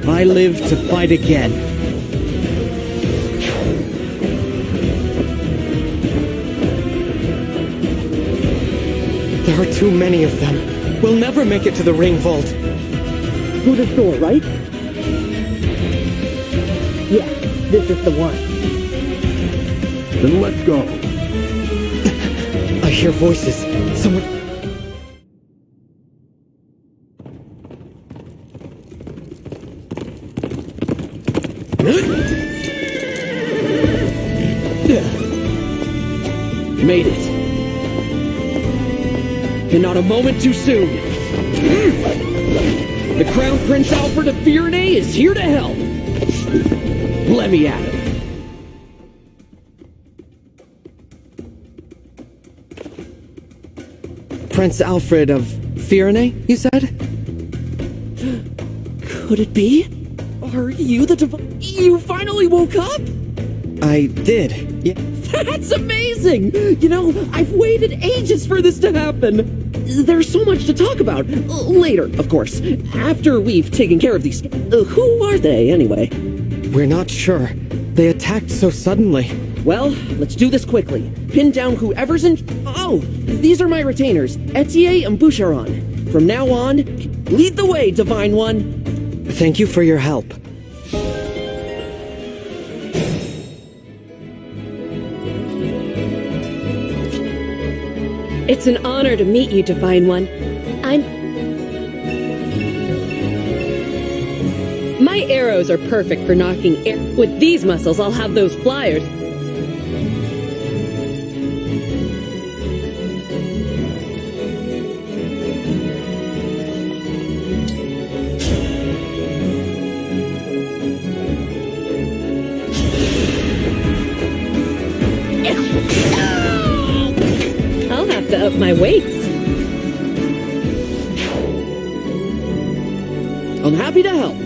I live to fight again. There are too many of them. We'll never make it to the ring vault. Through this door, right? Yeah, this is the one. then let's go. I hear voices. Someone... Made it. And not a moment too soon. The Crown Prince Alfred of Firenze is here to help. Let me at him. Prince Alfred of Firenze, you said? Could it be? Are you the You finally woke up? I did. Yeah. That's amazing! You know, I've waited ages for this to happen. There's so much to talk about. Later, of course. After we've taken care of these... who are they, anyway? We're not sure. They attacked so suddenly. Well, let's do this quickly. Pin down whoever's in... Oh, these are my retainers, Etier and Boucheron. From now on, lead the way, Divine One. Thank you for your help. It's an honor to meet you, Divine One. My arrows are perfect for knocking air. With these muscles, I'll have those flyers. I'll have to up my weights. I'm happy to help.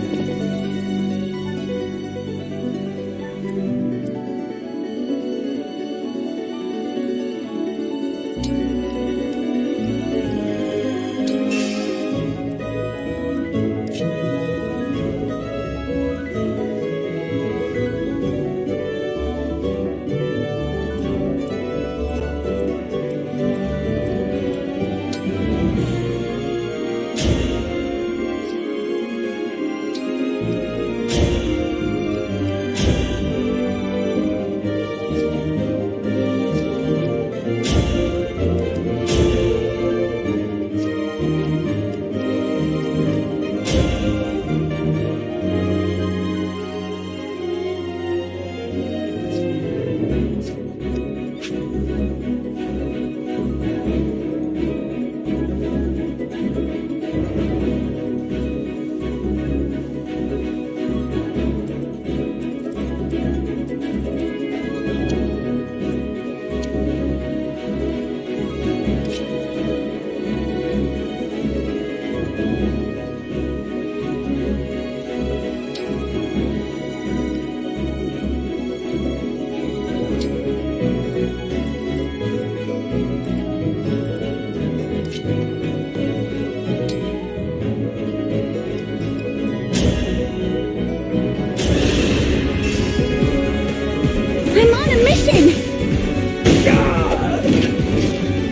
I'm on a mission!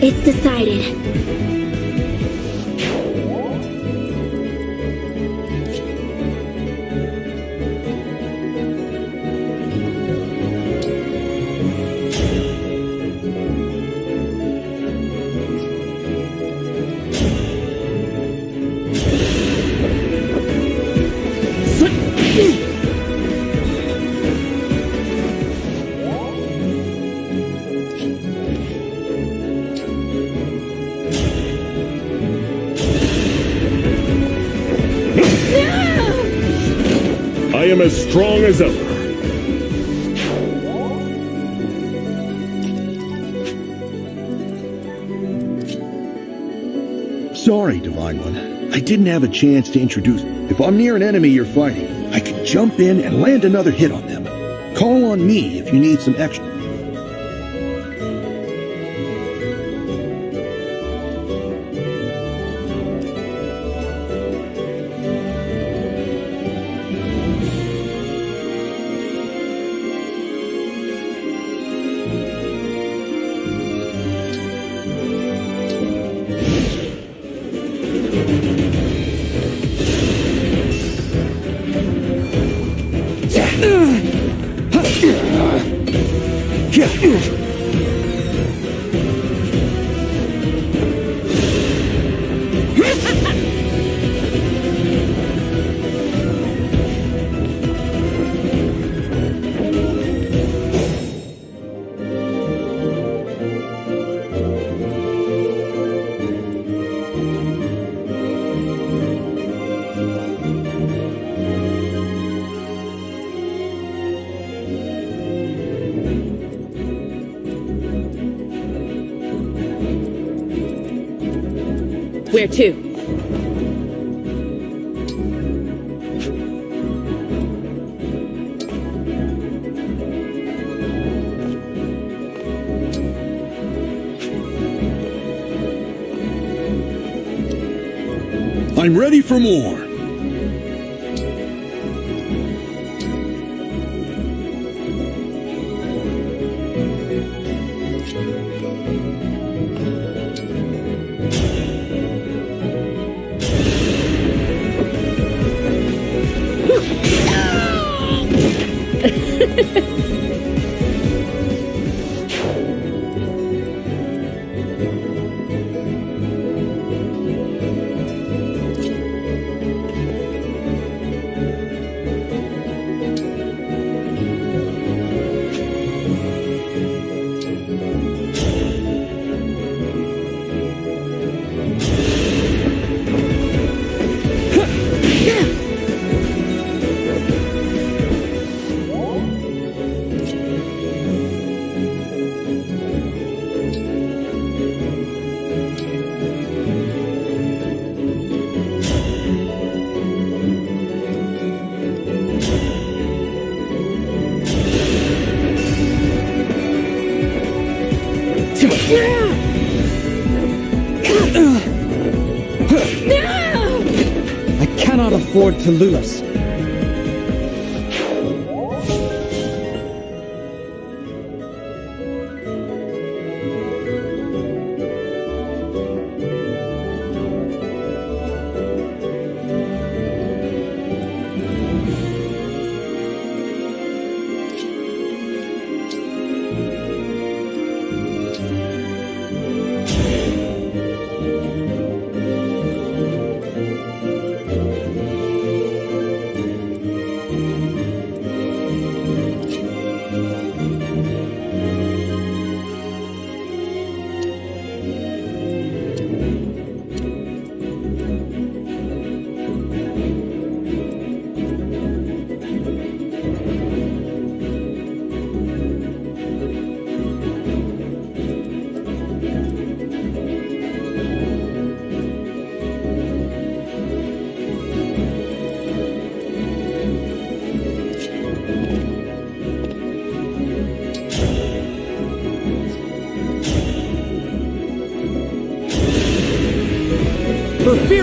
It's decided. I am as strong as ever. Sorry, Divine One. I didn't have a chance to introduce. If I'm near an enemy you're fighting, I can jump in and land another hit on them. Call on me if you need some extra. Where to? I'm ready for more. I cannot afford to lose.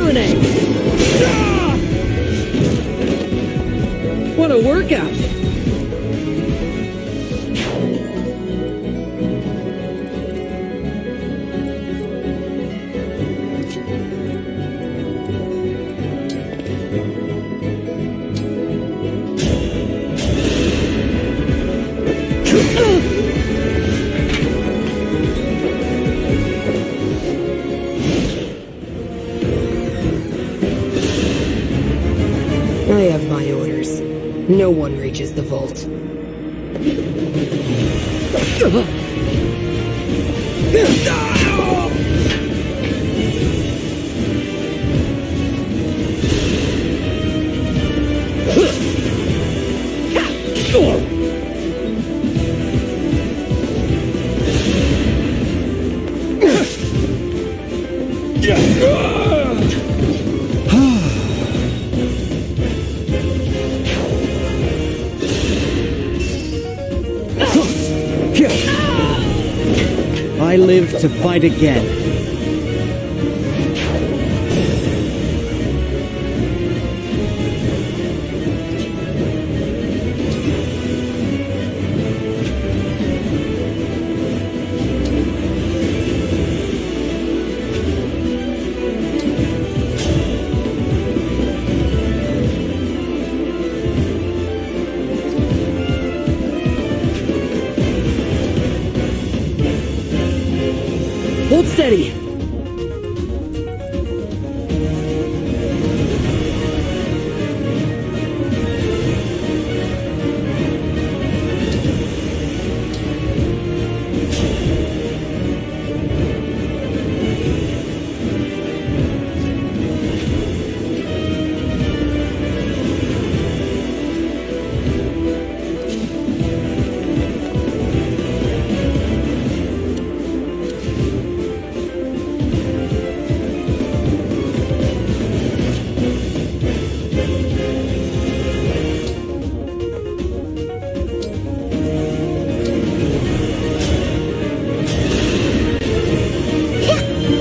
serenade! Ah! What a workout! I have my orders. No one reaches the vault. I live to fight again. Hold steady!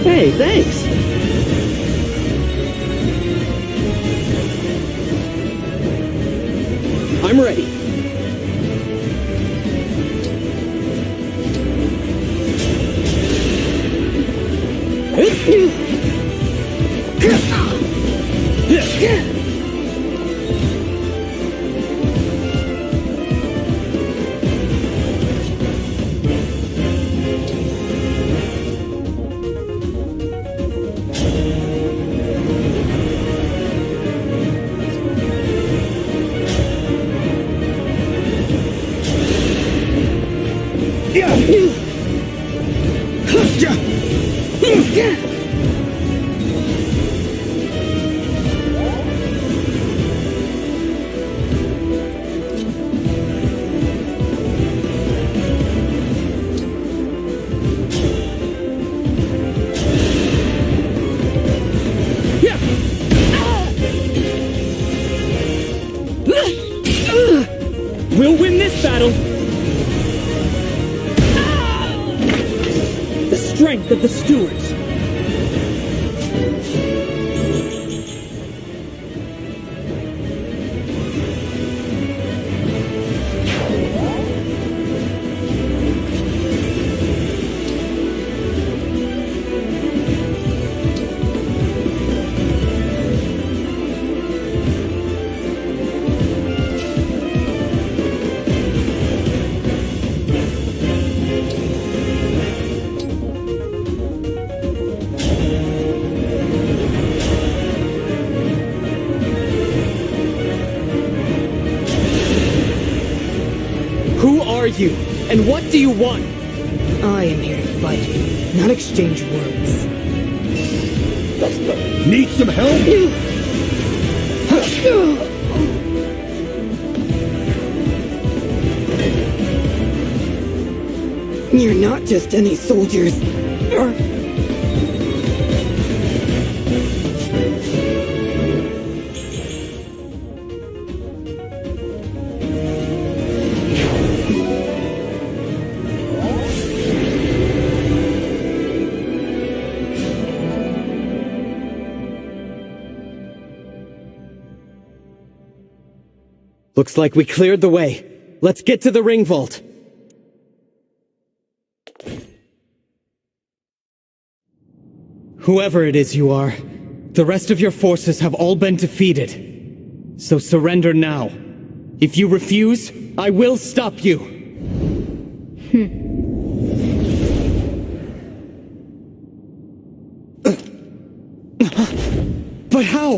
Hey, thanks! I'm ready. We'll win this battle! The strength of the stewards! Who are you, and what do you want? I am here to fight, not exchange words. Need some help? You're not just any soldiers. Looks like we cleared the way. Let's get to the ring vault. Whoever it is you are, the rest of your forces have all been defeated. So surrender now. If you refuse, I will stop you. But how?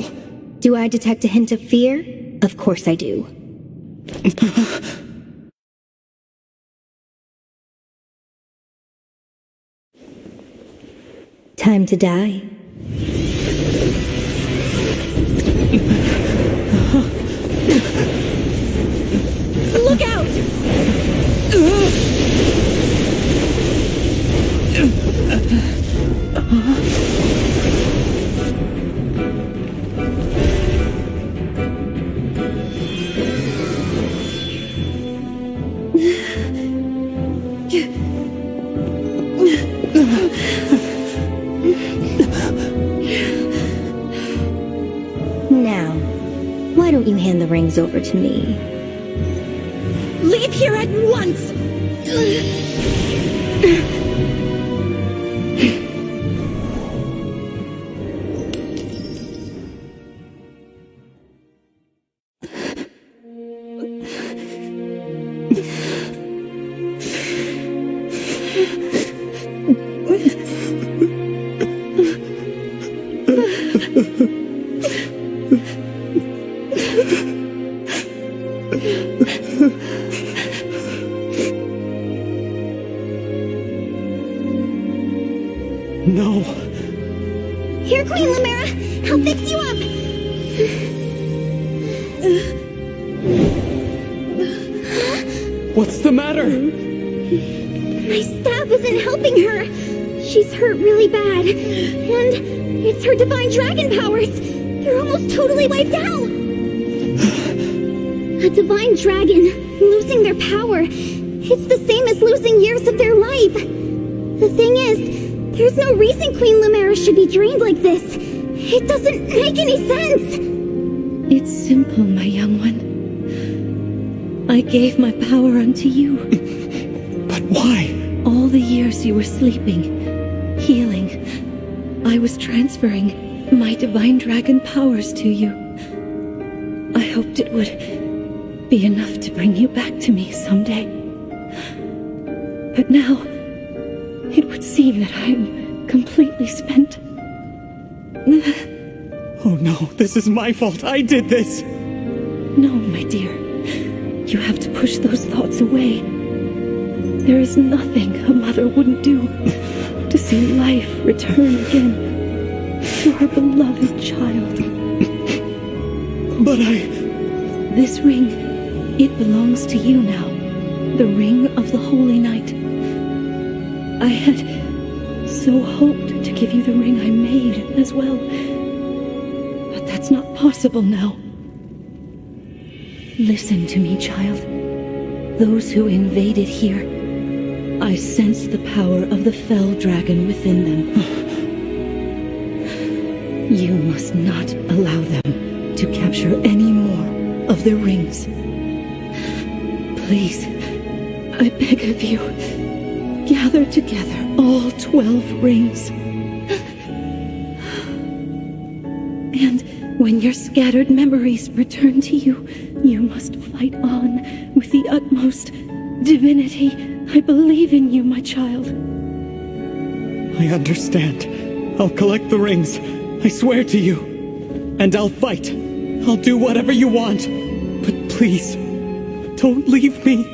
Do I detect a hint of fear? Of course I do. Time to die. Look out! Now, why don't you hand the rings over to me? Leave here at once! No. Here, Queen Lumera! I'll fix you up! What's the matter? My staff isn't helping her. She's hurt really bad. And it's her divine dragon powers. They're almost totally wiped out. A divine dragon, losing their power. It's the same as losing years of their life. The thing is, there's no reason Queen Lumera should be drained like this. It doesn't make any sense. It's simple, my young one. I gave my power unto you. But why? All the years you were sleeping, healing, I was transferring my divine dragon powers to you. I hoped it would be enough to bring you back to me someday. But now, it would seem that I'm completely spent. Oh no, this is my fault. I did this. No, my dear. You have to push those thoughts away. There is nothing a mother wouldn't do to see life return again to her beloved child. But This ring, it belongs to you now. The ring of the Holy Night. I had so hoped to give you the ring I made as well. But that's not possible now. Listen to me, child. Those who invaded here, I sensed the power of the fell dragon within them. You must not allow them to capture any more of the rings. Please, I beg of you, gather together all 12 rings. And when your scattered memories return to you, you must fight on with the utmost divinity. I believe in you, my child. I understand. I'll collect the rings. I swear to you. And I'll fight. I'll do whatever you want. But please, don't leave me.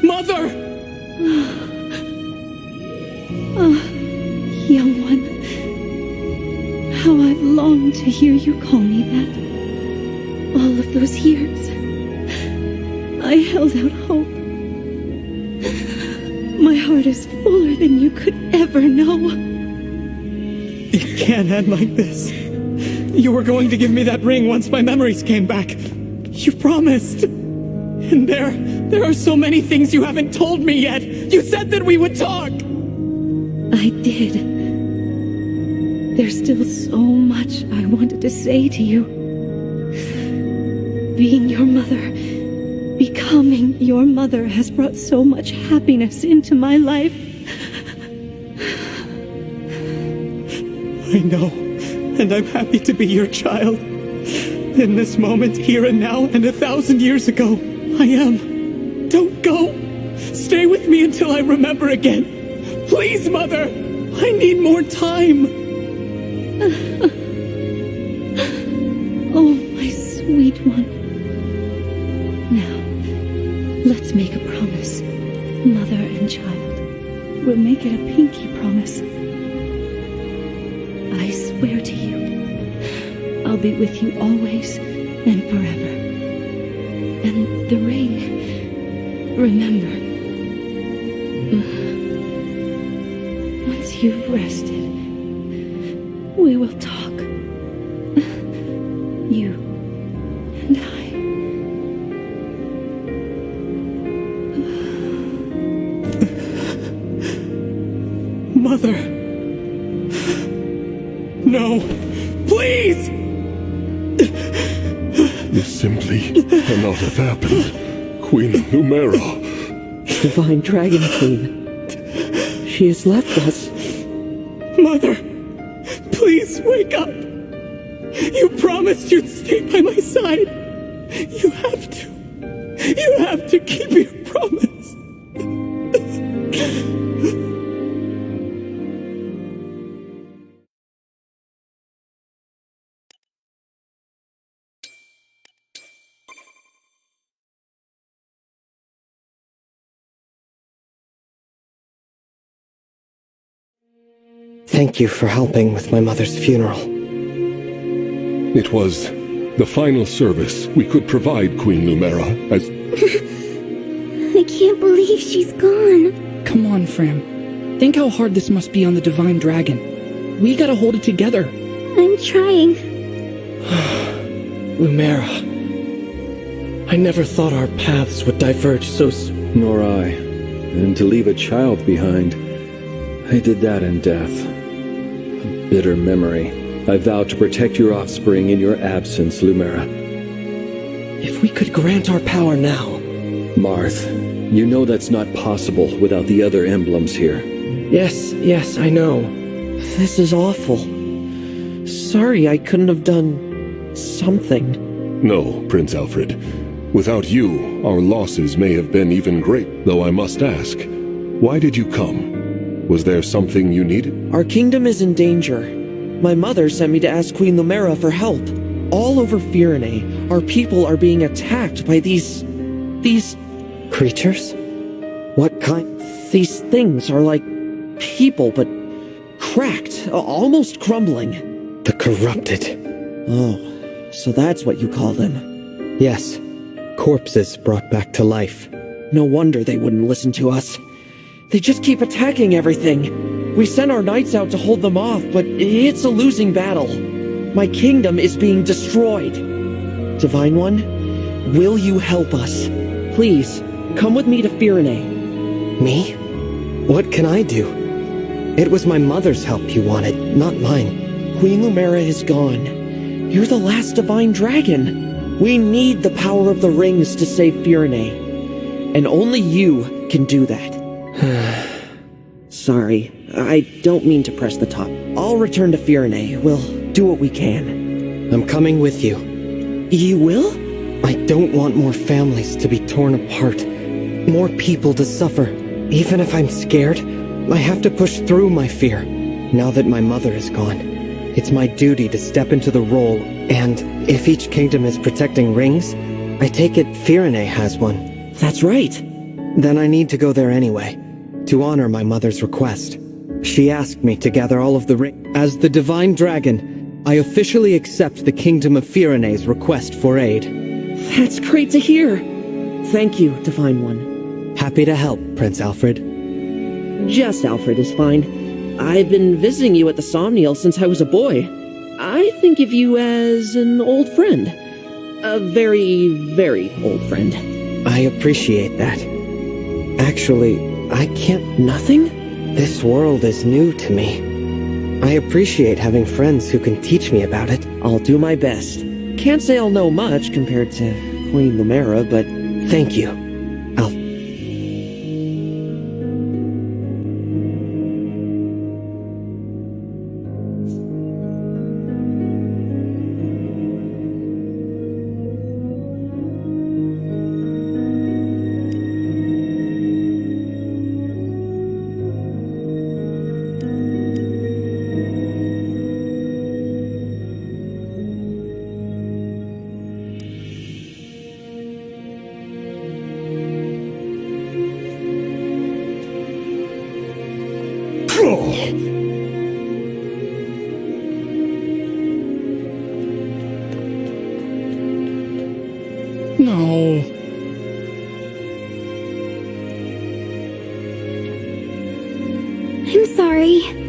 Mother! Young one, how I've longed to hear you call me that. All of those years, I held out hope. My heart is fuller than you could ever know. It can't end like this. You were going to give me that ring once my memories came back. You promised. And there are so many things you haven't told me yet. You said that we would talk. I did. There's still so much I wanted to say to you. being your mother, becoming your mother has brought so much happiness into my life. I know, and I'm happy to be your child. In this moment, here and now, and 1,000 years ago, I am. Don't go. Stay with me until I remember again. Please, Mother. I need more time. Oh, my sweet one. Now, let's make a promise, mother and child. We'll make it a pinky promise. I swear to you, I'll be with you always and forever. And the ring, remember, once you've rested, we will talk. You and I. Mother. No. Please! This simply cannot have happened. Queen Lumera. Divine Dragon Queen. She has left us. Mother, please wake up. You promised you'd stay by my side. You have to. You have to keep your promise. Thank you for helping with my mother's funeral. It was the final service we could provide Queen Lumera as... I can't believe she's gone. Come on, Fram. Think how hard this must be on the Divine Dragon. We gotta hold it together. I'm trying. Lumera. I never thought our paths would diverge so soon. Nor I. And to leave a child behind, I did that in death. A bitter memory. I vow to protect your offspring in your absence, Lumera. If we could grant our power now... Marth, you know that's not possible without the other emblems here. Yes, I know. This is awful. Sorry I couldn't have done... something. No, Prince Alfred. Without you, our losses may have been even great, though I must ask, why did you come? Was there something you needed? Our kingdom is in danger. My mother sent me to ask Queen Lumera for help. All over Firene, our people are being attacked by these... Creatures? What kind? These things are like people, but cracked, almost crumbling. The corrupted. Oh, so that's what you call them. Yes. Corpses brought back to life. No wonder they wouldn't listen to us. They just keep attacking everything. We sent our knights out to hold them off, but it's a losing battle. My kingdom is being destroyed. Divine One, will you help us? Please, come with me to Firene. Me? What can I do? It was my mother's help you wanted, not mine. Queen Lumera is gone. You're the last Divine Dragon. We need the power of the rings to save Firene. And only you can do that. Sorry, I don't mean to press the top. I'll return to Firene. We'll do what we can. I'm coming with you. You will? I don't want more families to be torn apart. More people to suffer. Even if I'm scared, I have to push through my fear. Now that my mother is gone, it's my duty to step into the role, and if each kingdom is protecting rings, I take it Firene has one. That's right. Then I need to go there anyway, to honor my mother's request. She asked me to gather all of the rings. As the Divine Dragon, I officially accept the Kingdom of Firene's request for aid. That's great to hear. Thank you, Divine One. Happy to help, Prince Alfred. Just Alfred is fine. I've been visiting you at the Somniel since I was a boy. I think of you as an old friend. A very, very old friend. I appreciate that. Actually, I can't... Nothing? This world is new to me. I appreciate having friends who can teach me about it. I'll do my best. Can't say I'll know much compared to Queen Lumera, but thank you. I'll... No. I'm sorry.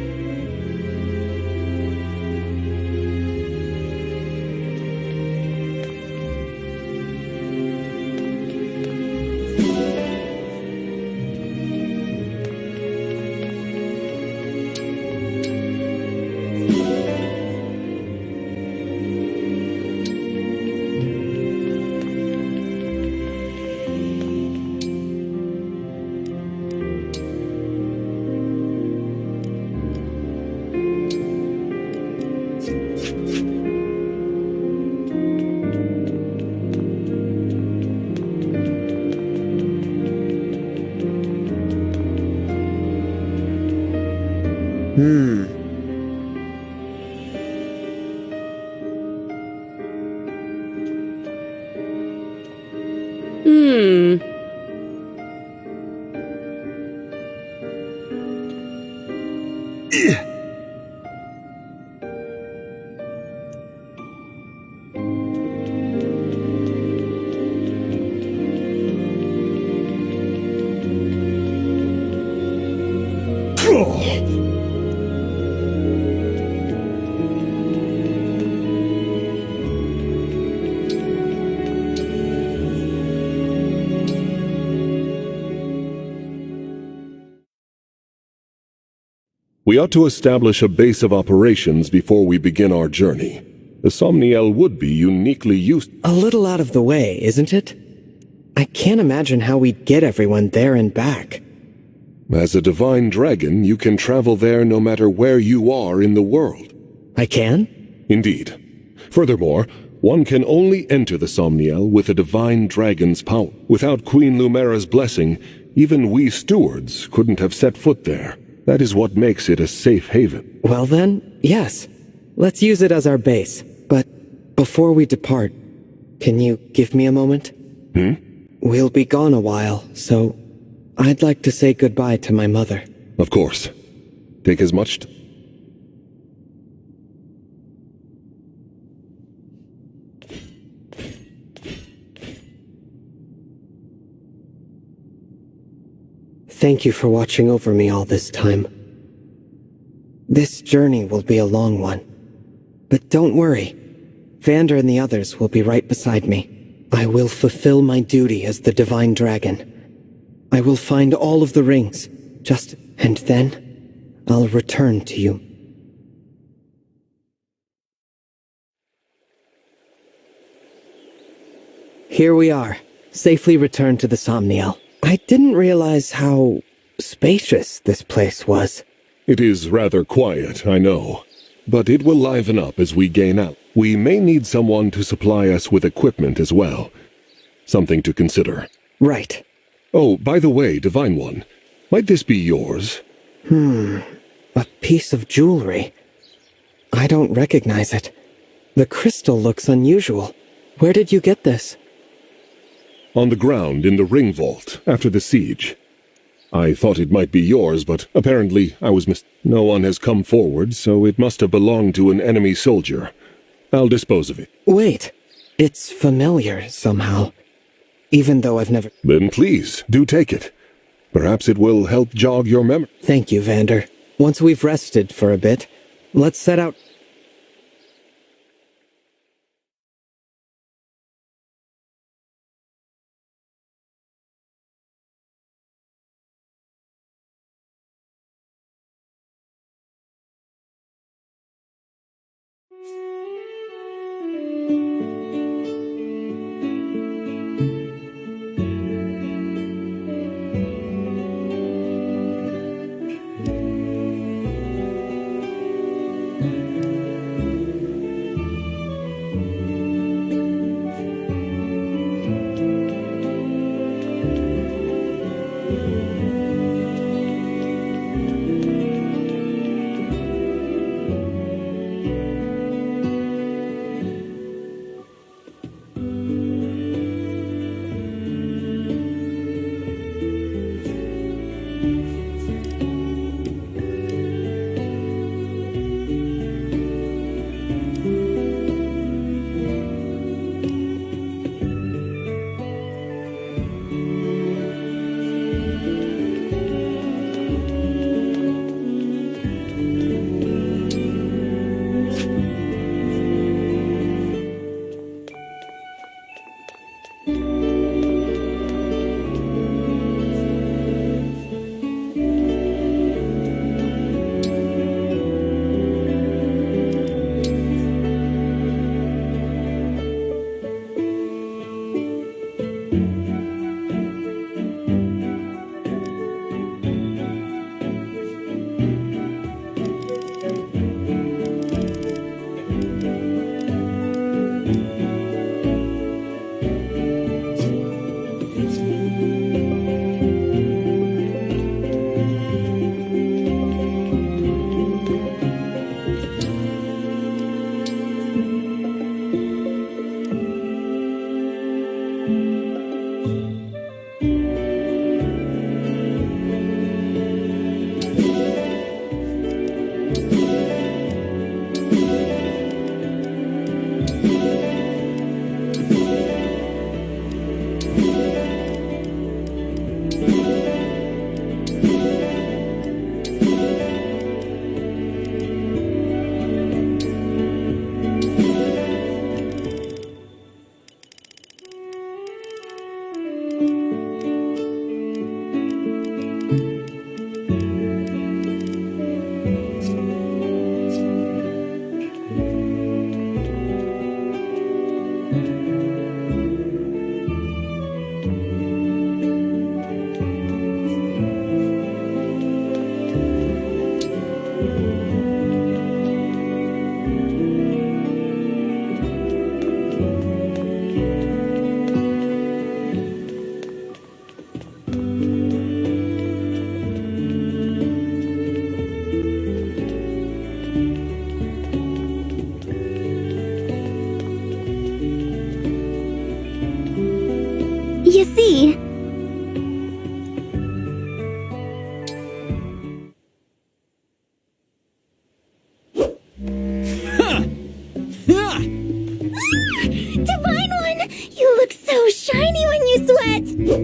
We ought to establish a base of operations before we begin our journey. The Somniel would be uniquely used. A little out of the way, isn't it? I can't imagine how we'd get everyone there and back. As a divine dragon, you can travel there no matter where you are in the world. I can? Indeed. Furthermore, one can only enter the Somniel with a divine dragon's power. Without Queen Lumera's blessing, even we stewards couldn't have set foot there. That is what makes it a safe haven. Well then, yes. Let's use it as our base. But before we depart, can you give me a moment? We'll be gone a while, so I'd like to say goodbye to my mother. Of course. Take as much Thank you for watching over me all this time. This journey will be a long one. But don't worry. Vander and the others will be right beside me. I will fulfill my duty as the Divine Dragon. I will find all of the rings. And then I'll return to you. Here we are, safely returned to the Somniel. I didn't realize how spacious this place was. It is rather quiet, I know. But it will liven up as we gain out. We may need someone to supply us with equipment as well. Something to consider. Right. Oh, by the way, Divine One, might this be yours? A piece of jewelry. I don't recognize it. The crystal looks unusual. Where did you get this? On the ground in the ring vault after the siege. I thought it might be yours, but apparently I was No one has come forward, so it must have belonged to an enemy soldier. I'll dispose of it. Wait, it's familiar somehow. Even though I've never... Then please, do take it. Perhaps it will help jog your memory. Thank you, Vander. Once we've rested for a bit, let's set out...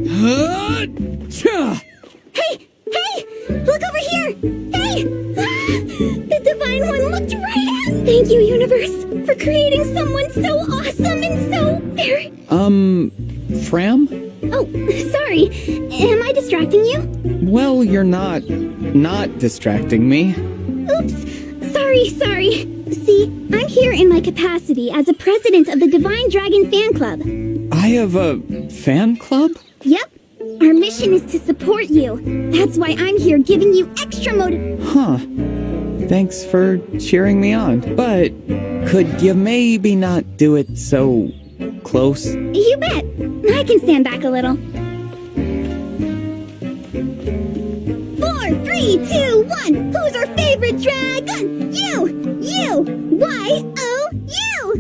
Hey! Look over here! Hey! The Divine One looked right at me! Thank you, Universe, for creating someone so awesome and so very... Fram? Oh, sorry. Am I distracting you? Well, you're not distracting me. Oops. Sorry. See, I'm here in my capacity as a president of the Divine Dragon Fan Club. I have a fan club? Yep. Our mission is to support you. That's why I'm here giving you extra Huh. Thanks for cheering me on. But could you maybe not do it so close? You bet. I can stand back a little. 4, 3, 2, 1. Who's our favorite dragon? You! Y-O-U!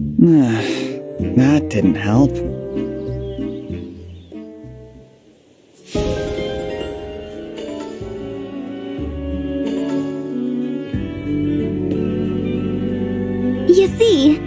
That didn't help. You see...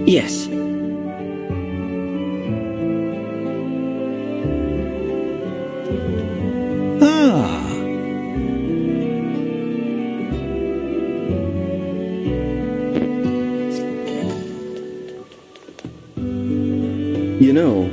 Yes. You know,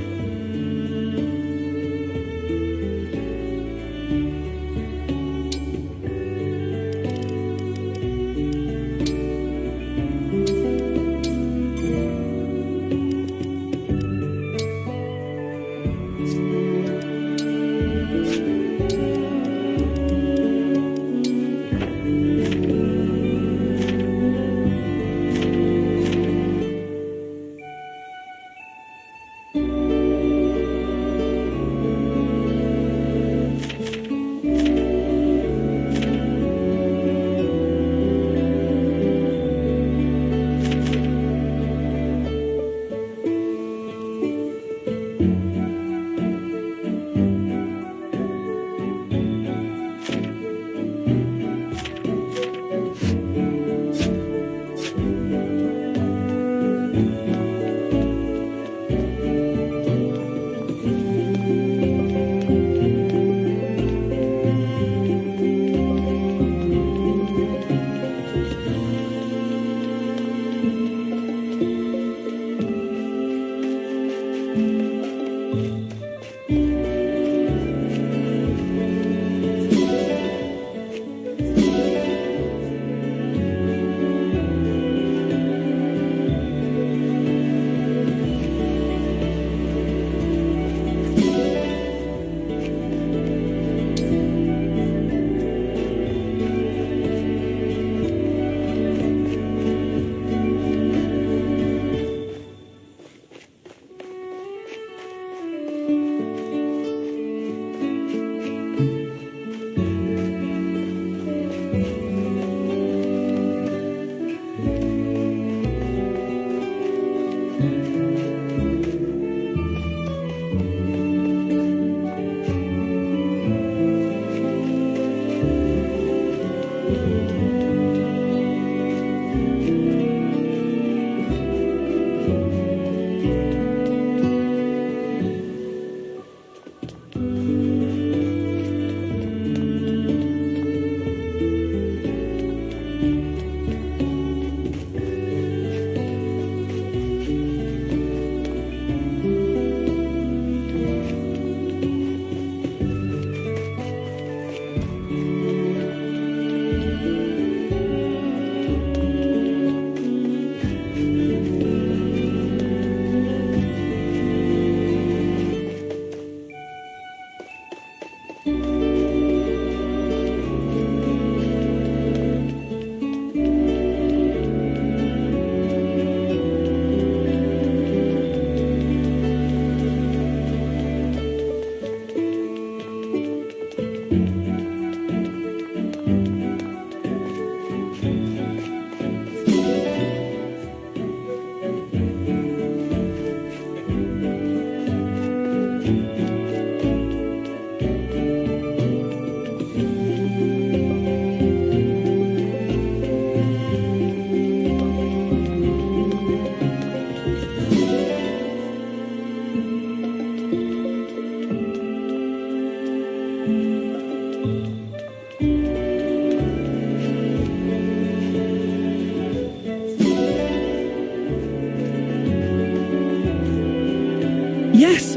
Yes!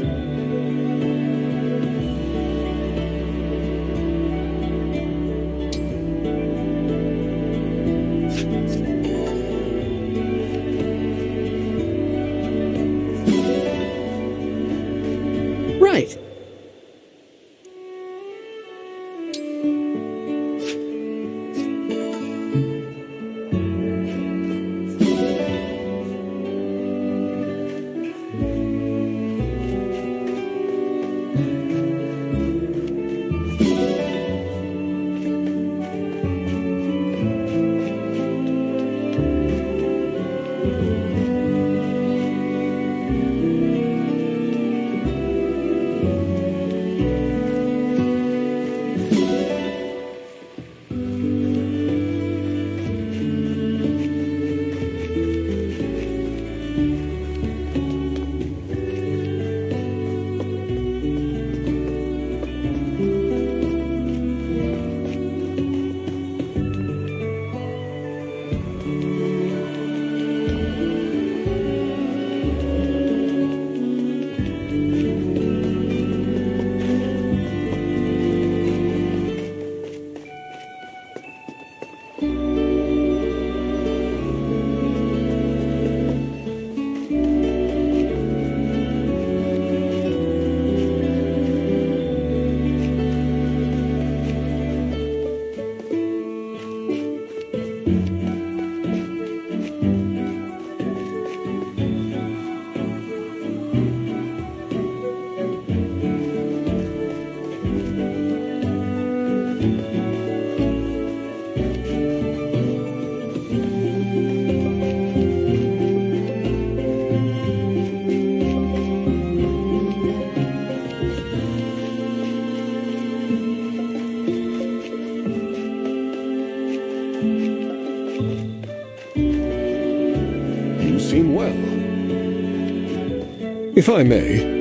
Right. Seem well. If I may,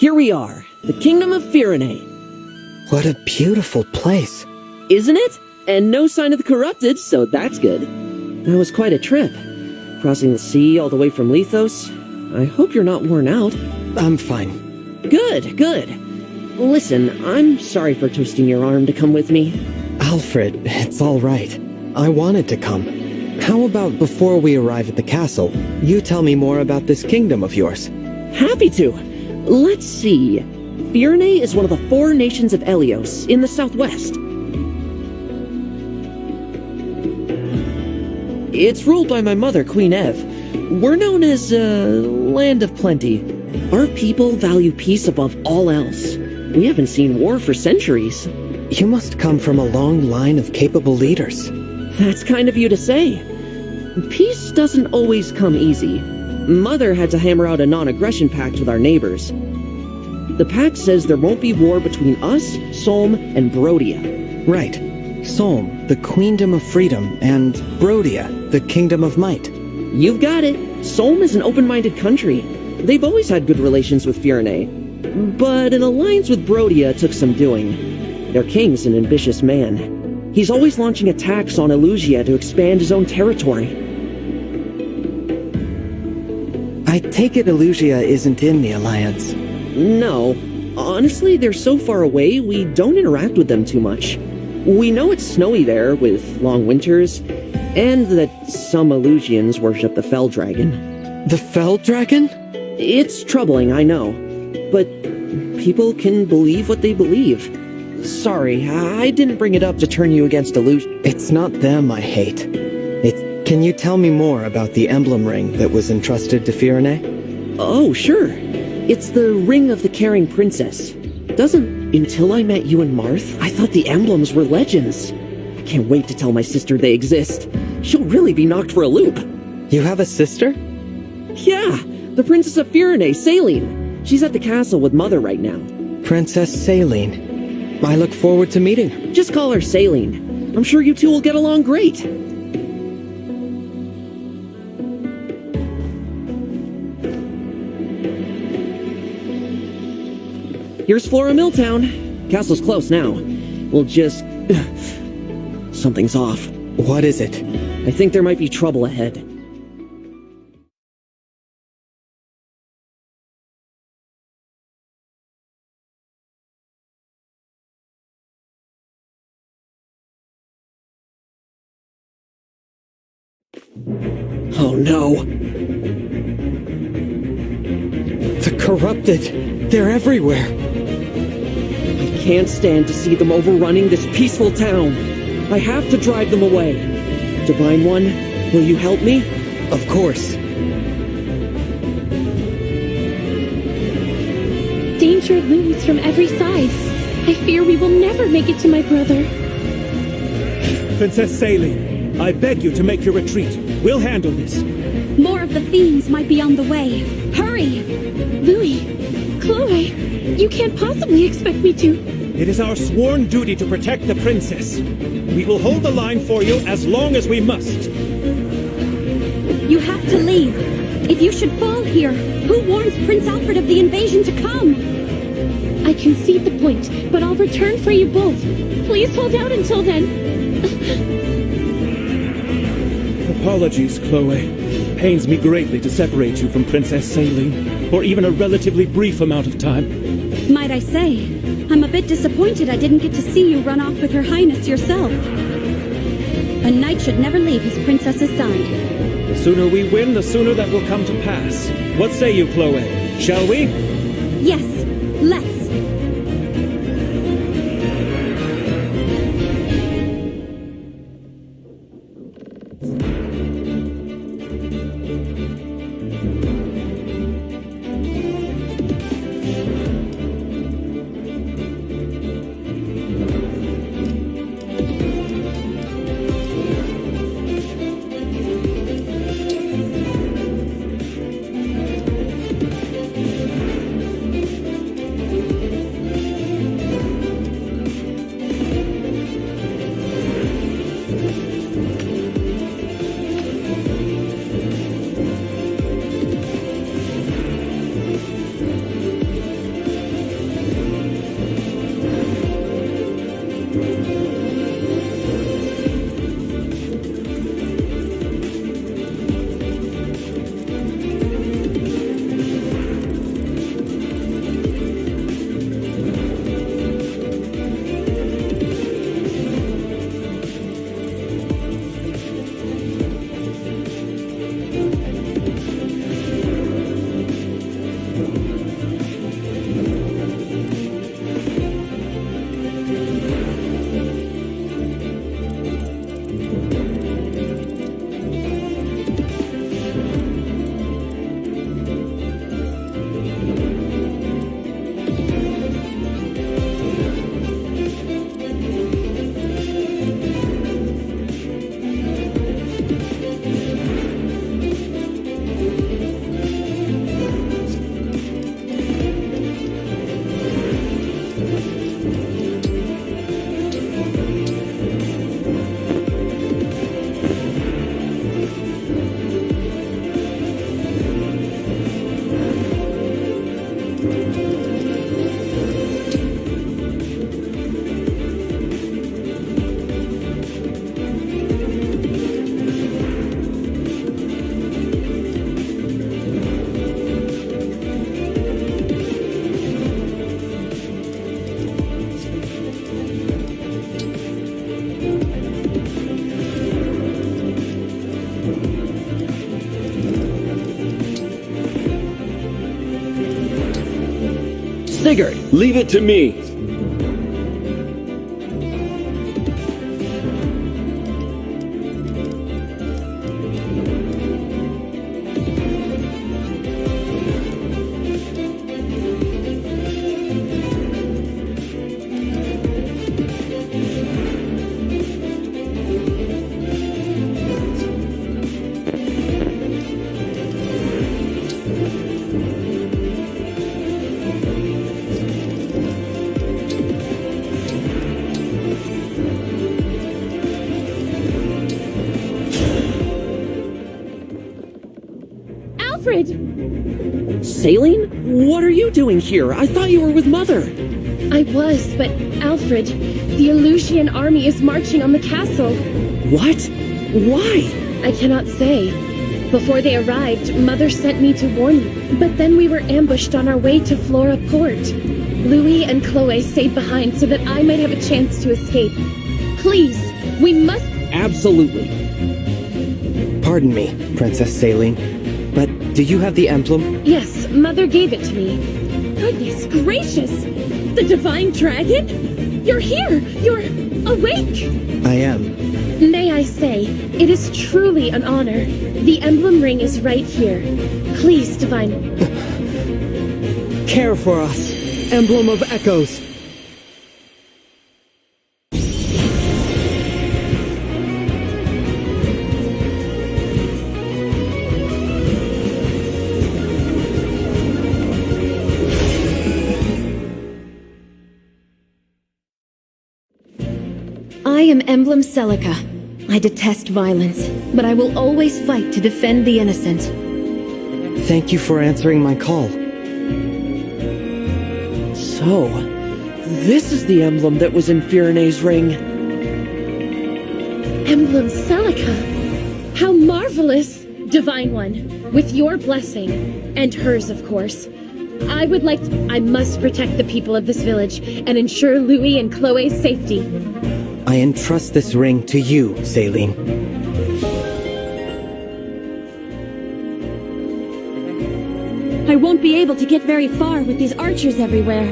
Here we are, the Kingdom of Firene. What a beautiful place. Isn't it? And no sign of the corrupted, so that's good. That was quite a trip. Crossing the sea all the way from Lethos. I hope you're not worn out. I'm fine. Good, good. Listen, I'm sorry for twisting your arm to come with me. Alfred, it's all right. I wanted to come. How about before we arrive at the castle, you tell me more about this kingdom of yours? Happy to. Let's see. Firene is one of the 4 nations of Elios in the southwest. It's ruled by my mother, Queen Ev. We're known as, Land of Plenty. Our people value peace above all else. We haven't seen war for centuries. You must come from a long line of capable leaders. That's kind of you to say. Peace doesn't always come easy. Mother had to hammer out a non-aggression pact with our neighbors. The pact says there won't be war between us, Solm, and Brodia. Right. Solm, the Queendom of Freedom, and Brodia, the Kingdom of Might. You've got it. Solm is an open-minded country. They've always had good relations with Firene. But an alliance with Brodia took some doing. Their king's an ambitious man. He's always launching attacks on Elusia to expand his own territory. I take it Elusia isn't in the alliance. No. Honestly, they're so far away, we don't interact with them too much. We know it's snowy there, with long winters, and that some Elusians worship the Fell Dragon. The Fell Dragon? It's troubling, I know. But people can believe what they believe. Sorry, I didn't bring it up to turn you against Elusia. It's not them I hate. Can you tell me more about the emblem ring that was entrusted to Firene? Oh, sure. It's the Ring of the Caring Princess. Until I met you and Marth, I thought the emblems were legends. I can't wait to tell my sister they exist. She'll really be knocked for a loop. You have a sister? Yeah, the Princess of Firene, Saline. She's at the castle with Mother right now. Princess Saline. I look forward to meeting her. Just call her Saline. I'm sure you two will get along great. Here's Flora Milltown. Castle's close now. We'll just... Something's off. What is it? I think there might be trouble ahead. Oh no. The corrupted. They're everywhere. I can't stand to see them overrunning this peaceful town. I have to drive them away. Divine One, will you help me? Of course. Danger looms from every side. I fear we will never make it to my brother. Princess Saline, I beg you to make your retreat. We'll handle this. More of the fiends might be on the way. Hurry! Louis, Chloe, you can't possibly expect me to. It is our sworn duty to protect the princess. We will hold the line for you as long as we must. You have to leave. If you should fall here, who warns Prince Alfred of the invasion to come? I concede the point, but I'll return for you both. Please hold out until then. Apologies, Chloe. Pains me greatly to separate you from Princess Saline for even a relatively brief amount of time. Might I say, I'm a bit disappointed I didn't get to see you run off with Her Highness yourself. A knight should never leave his princess's side. The sooner we win, the sooner that will come to pass. What say you, Chloe? Shall we? Yes, let's. Sigurd! Leave it to me! Alfred! Saline? What are you doing here? I thought you were with Mother. I was, but Alfred, the Elusian army is marching on the castle. What? Why? I cannot say. Before they arrived, Mother sent me to warn you, but then we were ambushed on our way to Flora Port. Louis and Chloe stayed behind so that I might have a chance to escape. Please, we must— Absolutely. Pardon me, Princess Saline, but do you have the emblem? Yes, Mother gave it to me. Goodness gracious! The Divine Dragon? You're here! You're awake! I am. May I say, it is truly an honor. The emblem ring is right here. Please, Divine. Care for us, Emblem of Echoes. I am Emblem Celica. I detest violence, but I will always fight to defend the innocent. Thank you for answering my call. So, this is the emblem that was in Firene's ring. Emblem Celica. How marvelous! Divine One, with your blessing, and hers of course, I must protect the people of this village and ensure Louis and Chloe's safety. I entrust this ring to you, Saline. I won't be able to get very far with these archers everywhere.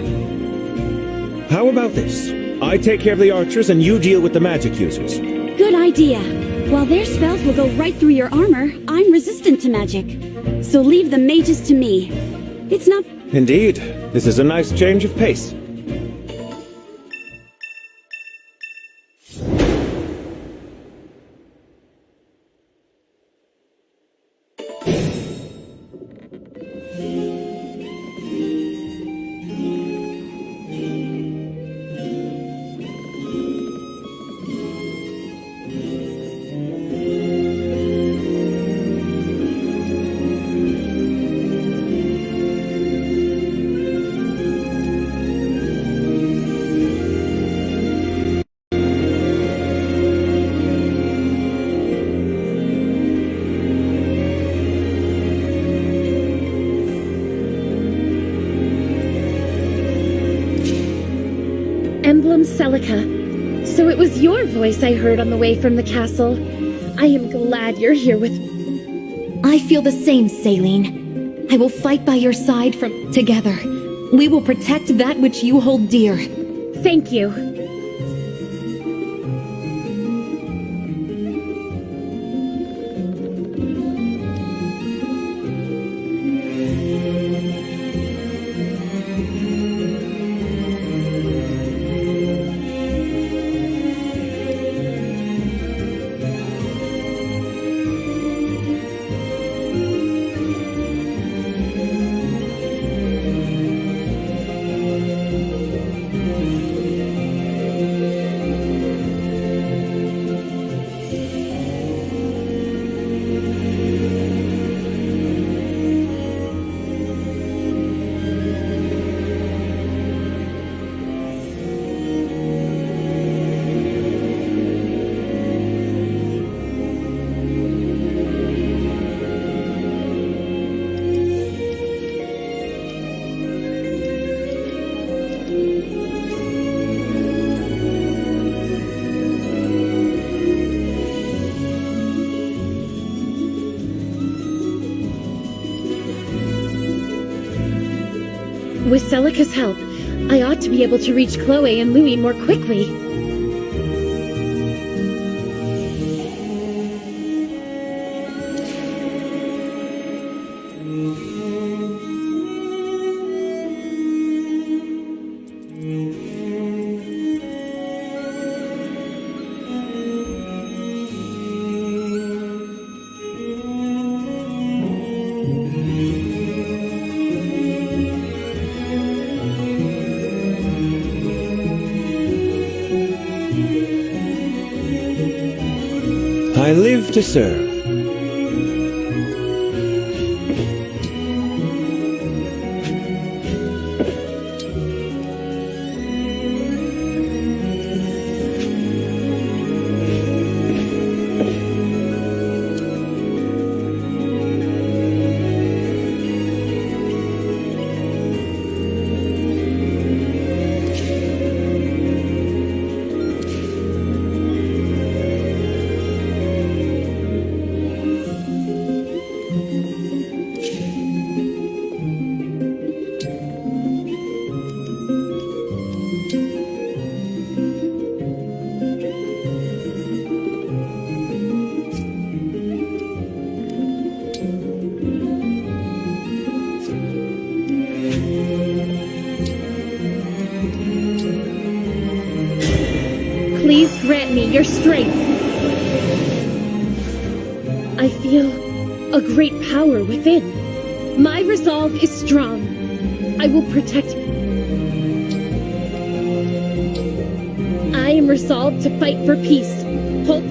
How about this? I take care of the archers and you deal with the magic users. Good idea. While their spells will go right through your armor, I'm resistant to magic. So leave the mages to me. It's not— Indeed. This is a nice change of pace. Emblem Celica. So it was your voice I heard on the way from the castle. I am glad you're here with— I feel the same, Saline. I will fight by your side together. We will protect that which you hold dear. Thank you. With Celica's help, I ought to be able to reach Chloe and Louis more quickly. I live to serve. Please grant me your strength. I feel a great power within. My resolve is strong. I will protect. I am resolved to fight for peace. Hope.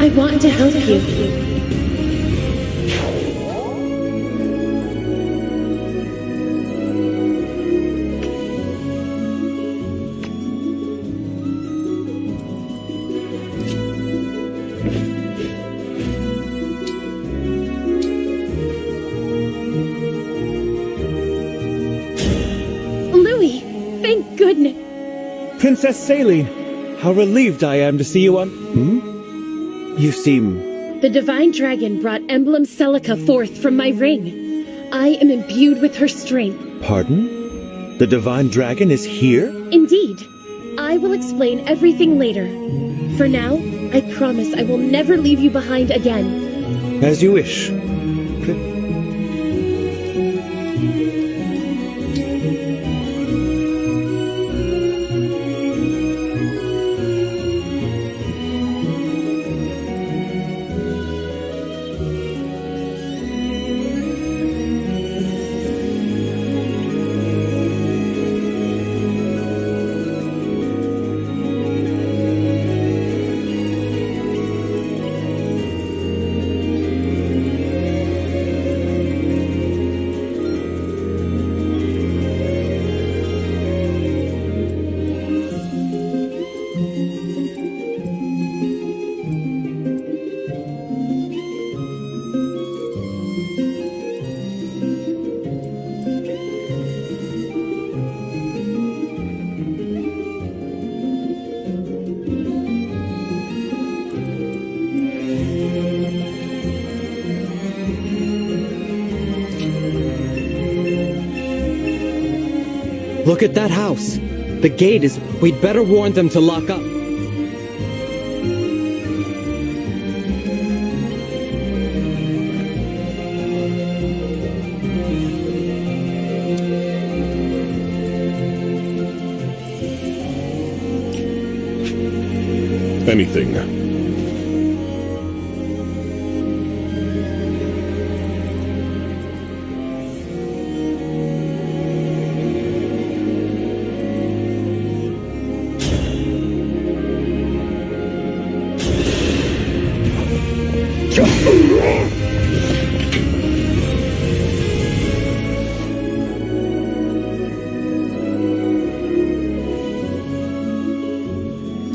I want to help you. Louis, thank goodness. Princess Saline, how relieved I am to see you on... You seem... The Divine Dragon brought Emblem Celica forth from my ring. I am imbued with her strength. Pardon? The Divine Dragon is here? Indeed. I will explain everything later. For now, I promise I will never leave you behind again. As you wish. Look at that house. The gate is... We'd better warn them to lock up. Anything.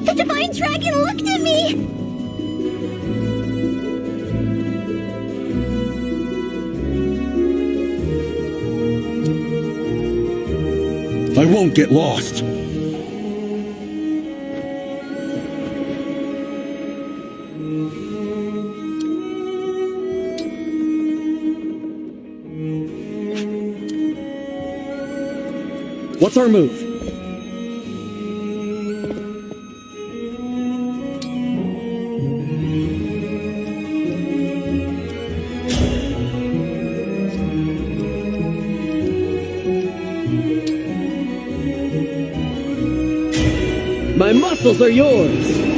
The Divine Dragon looked at me! I won't get lost. What's our move? My muscles are yours!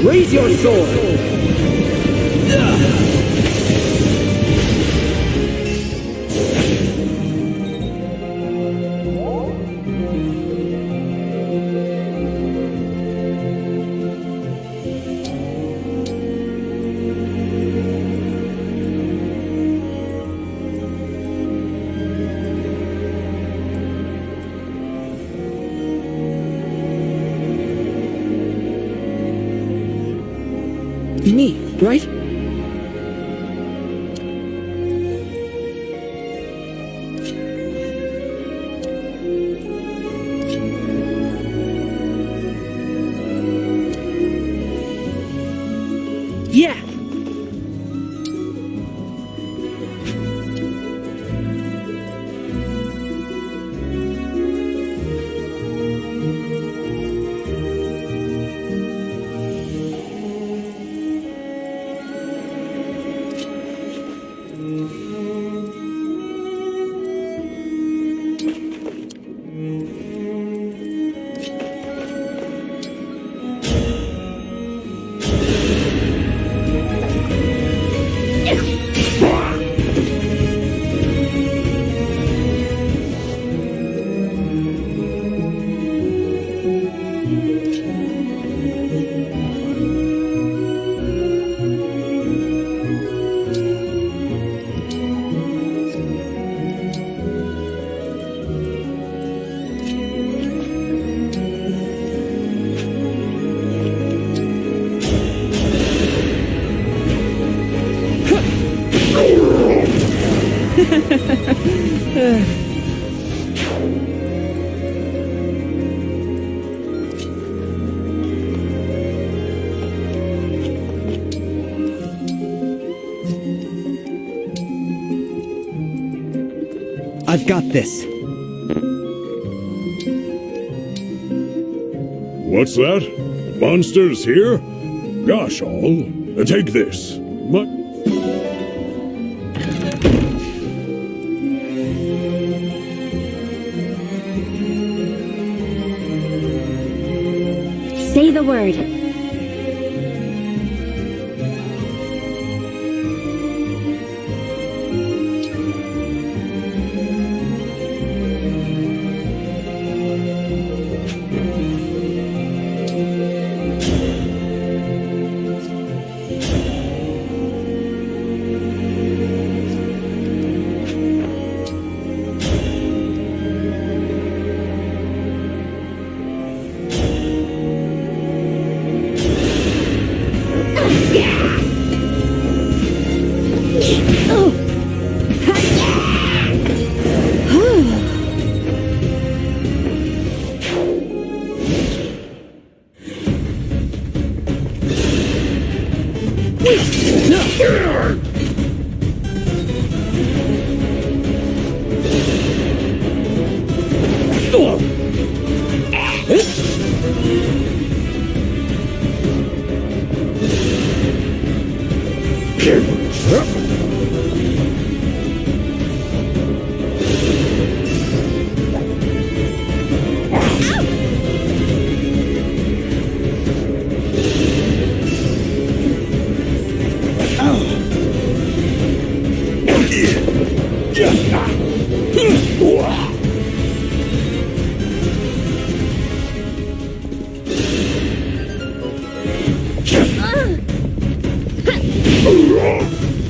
Raise your sword! Me, right? Yeah! I've got this. What's that? Monsters here? Gosh all, take this. But Say the word.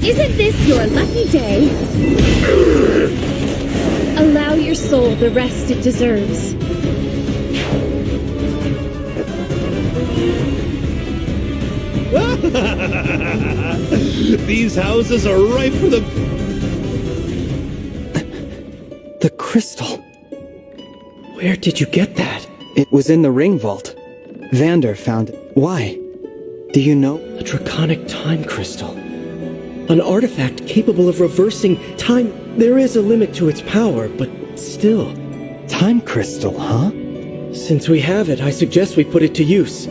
Isn't this your lucky day? Allow your soul the rest it deserves. These houses are ripe for the... The crystal. Where did you get that? It was in the ring vault. Vander found it. Why? Do you know? A draconic time crystal. An artifact capable of reversing time. There is a limit to its power, but still. Time crystal, huh? Since we have it, I suggest we put it to use.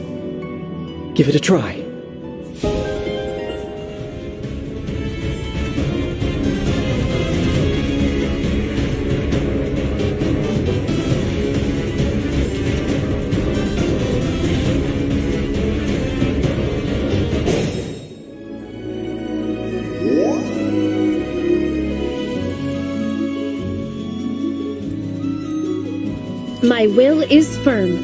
Give it a try. My will is firm.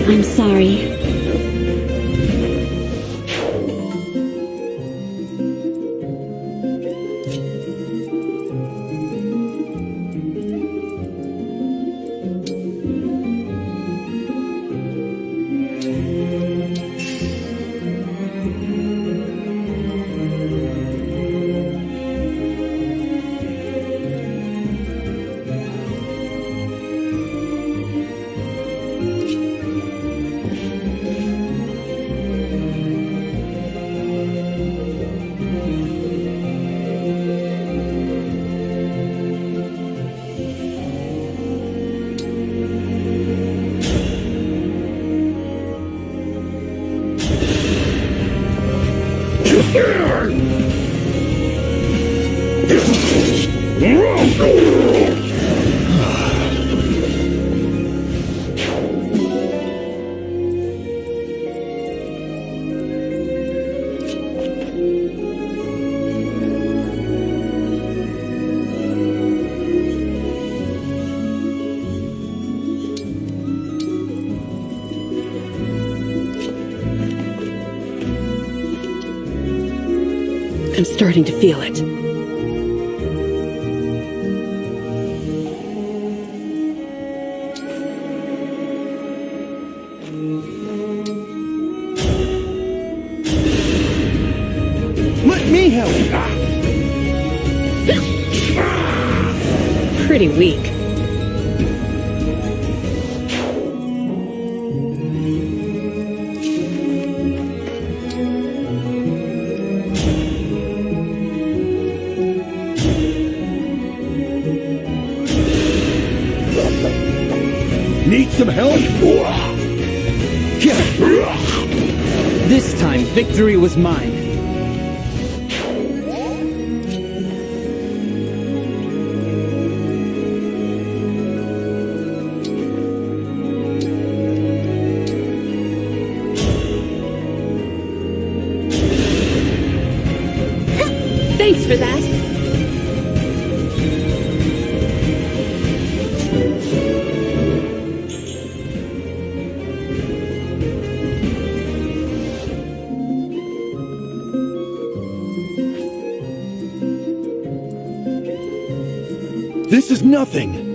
I'm sorry. I'm starting to feel it. Let me help. Pretty weak. Need some help? This time, victory was mine. for that. This is nothing!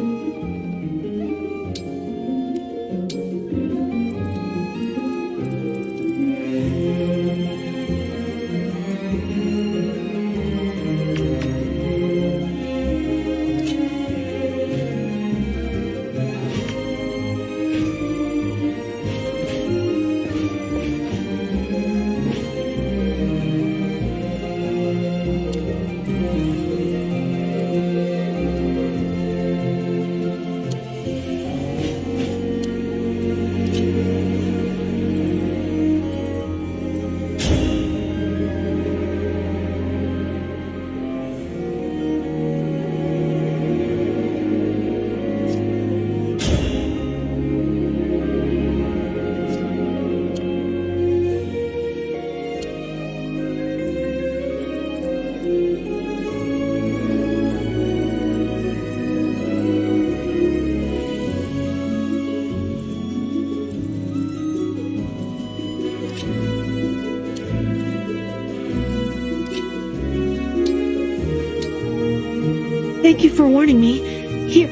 Thank you for warning me. Here.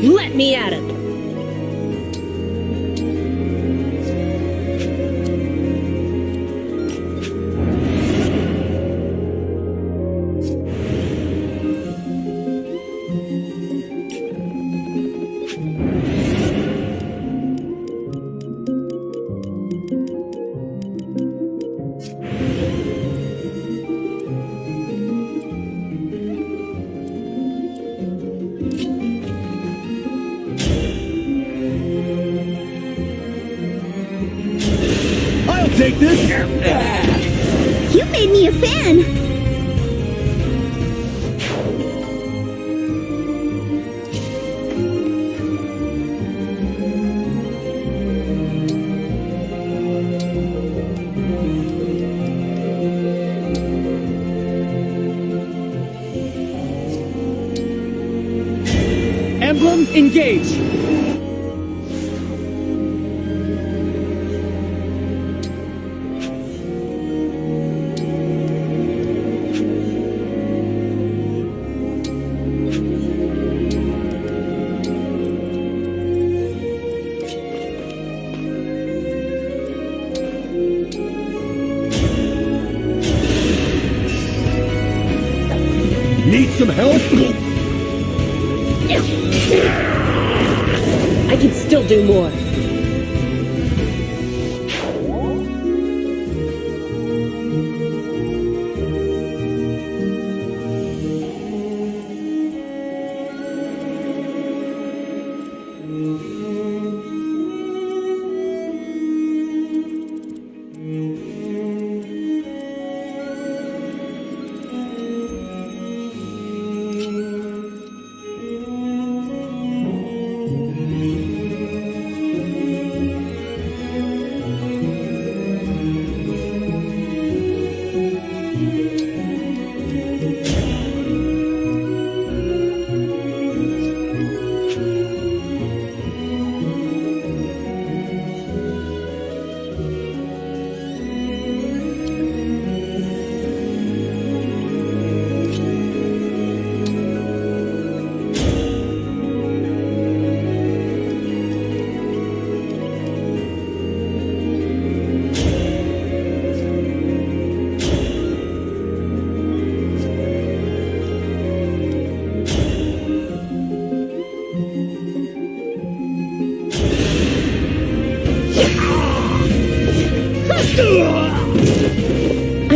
Let me at it. Take this! You made me a fan! Emblem, engage! Need some help? I can still do more.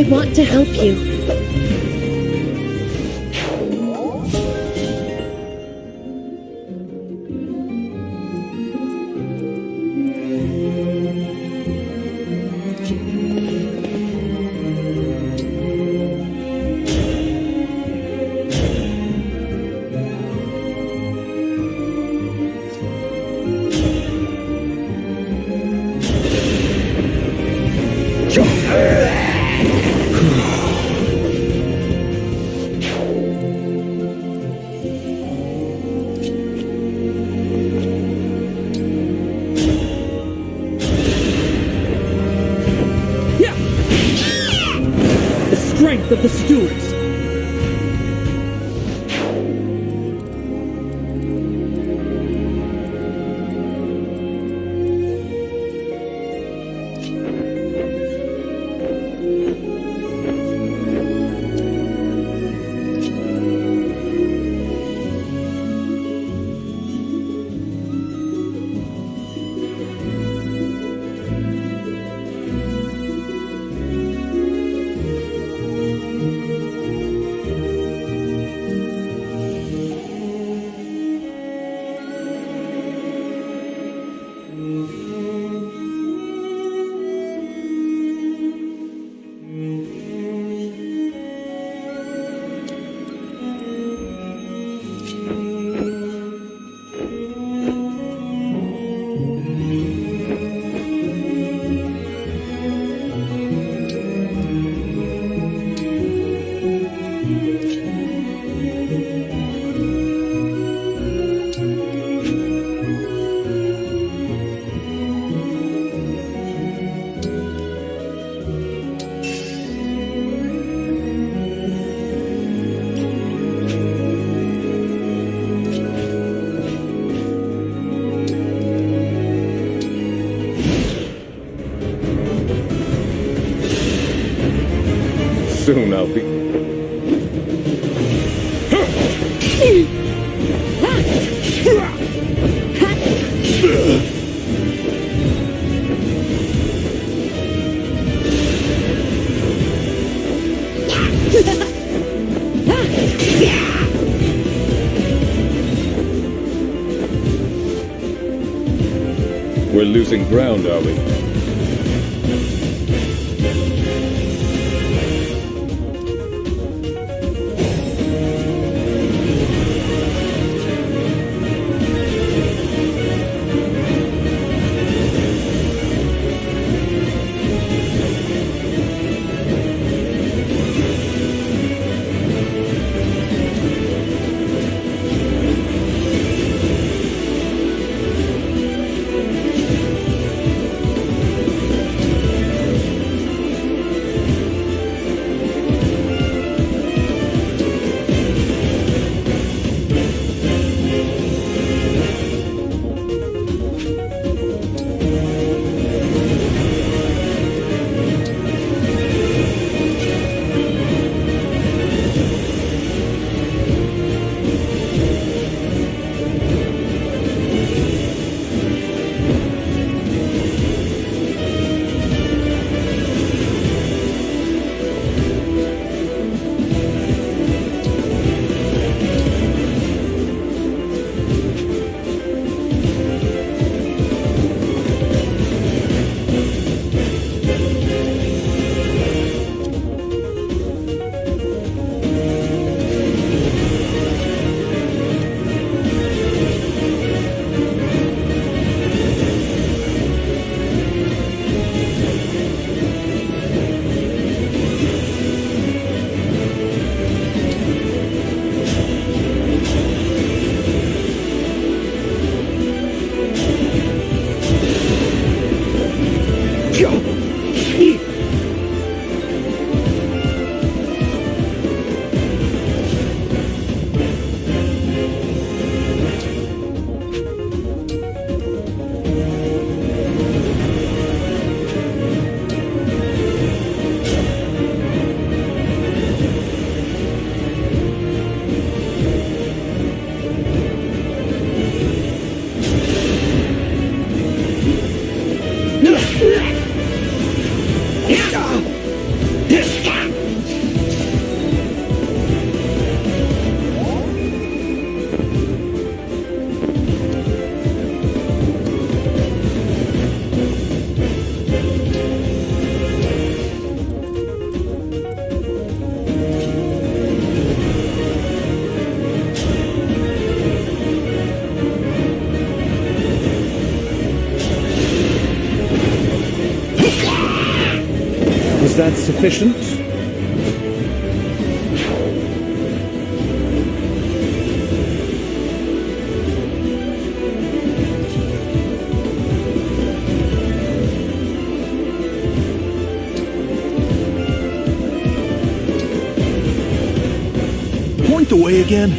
want to help you. Strength of the stewards. Soon I'll be... We're losing ground, are we? that sufficient? Point the way again.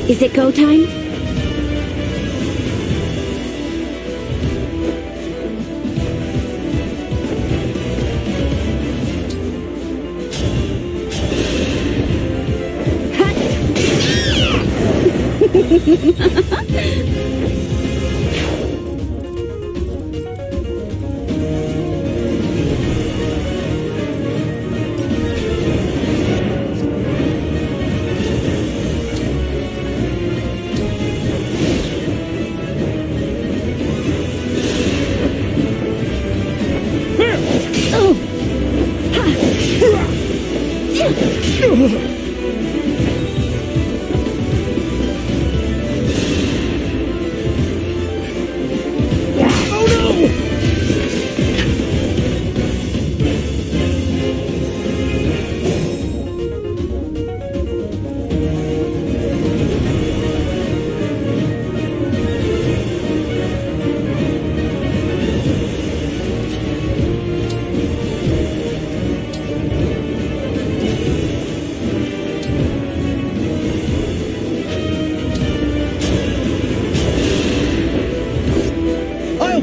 Is it go time?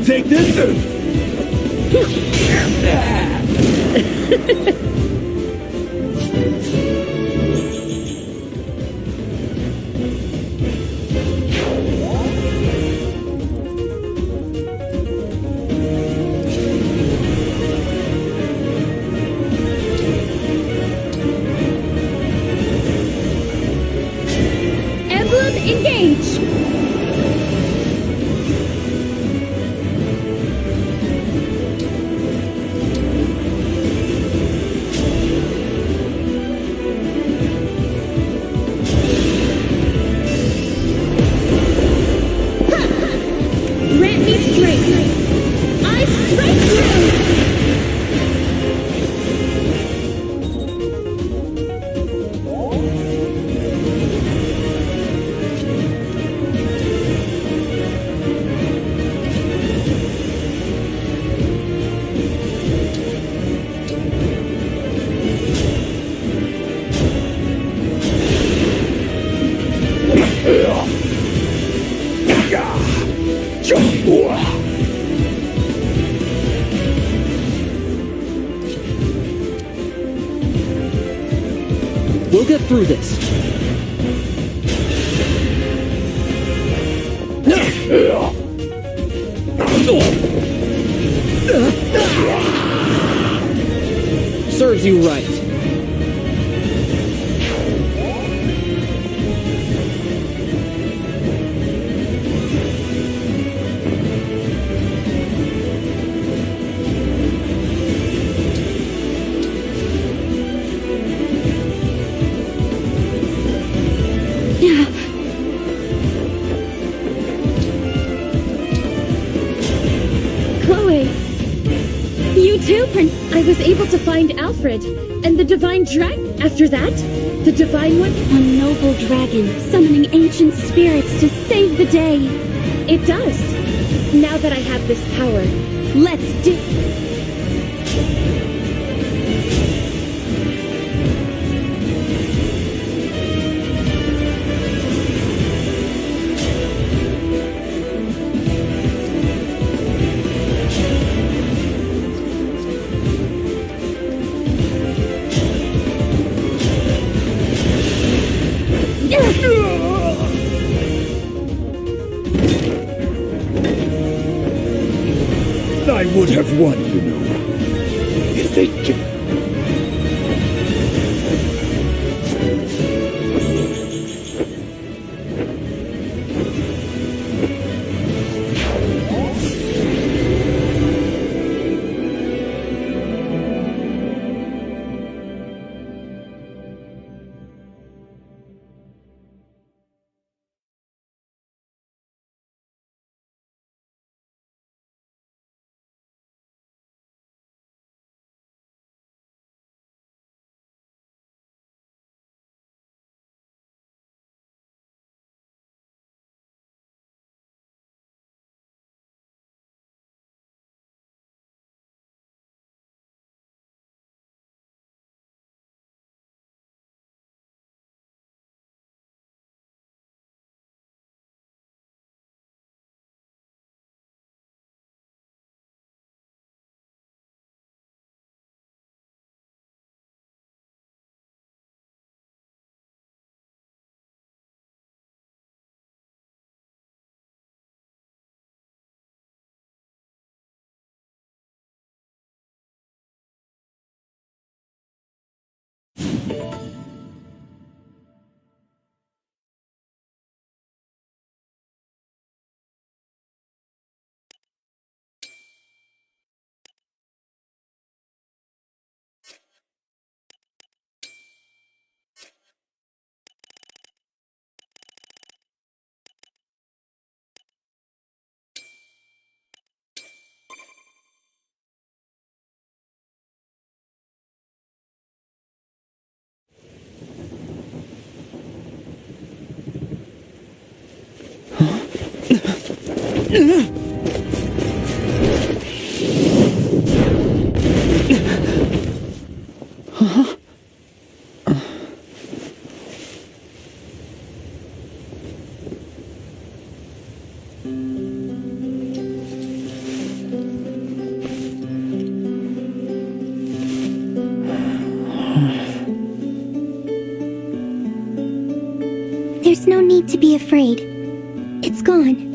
Take this. Emblem, engage! Grant me strength! I strike you! We'll get through this. Serves you right. Chloe! You too, Prince. I was able to find Alfred and the Divine Dragon. After that, the Divine One. A noble dragon summoning ancient spirits to save the day. It does. Now that I have this power, let's do. I would have won, you know, if they did. There's no need to be afraid. It's gone.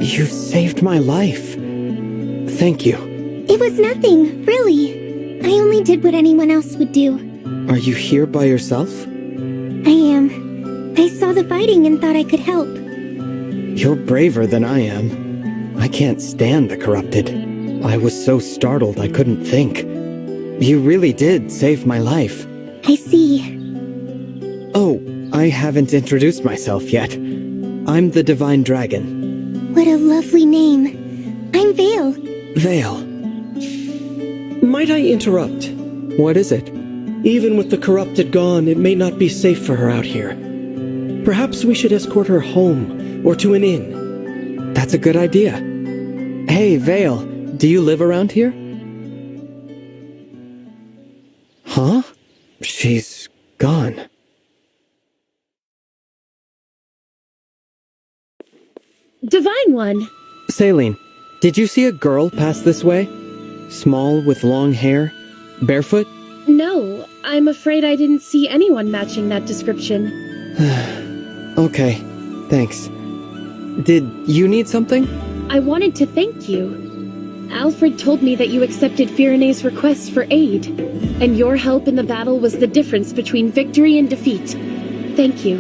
You saved my life. Thank you. It was nothing, really. I only did what anyone else would do. Are you here by yourself? I am. I saw the fighting and thought I could help. You're braver than I am. I can't stand the corrupted. I was so startled I couldn't think. You really did save my life. I see. Oh, I haven't introduced myself yet. I'm the Divine Dragon. What a lovely name. I'm Vale. Vale. Might I interrupt? What is it? Even with the corrupted gone, it may not be safe for her out here. Perhaps we should escort her home, or to an inn. That's a good idea. Hey, Vale, do you live around here? Huh? She's gone. Divine One! Saline, did you see a girl pass this way? Small, with long hair? Barefoot? No, I'm afraid I didn't see anyone matching that description. Okay, thanks. Did you need something? I wanted to thank you. Alfred told me that you accepted Firene's request for aid, and your help in the battle was the difference between victory and defeat. Thank you.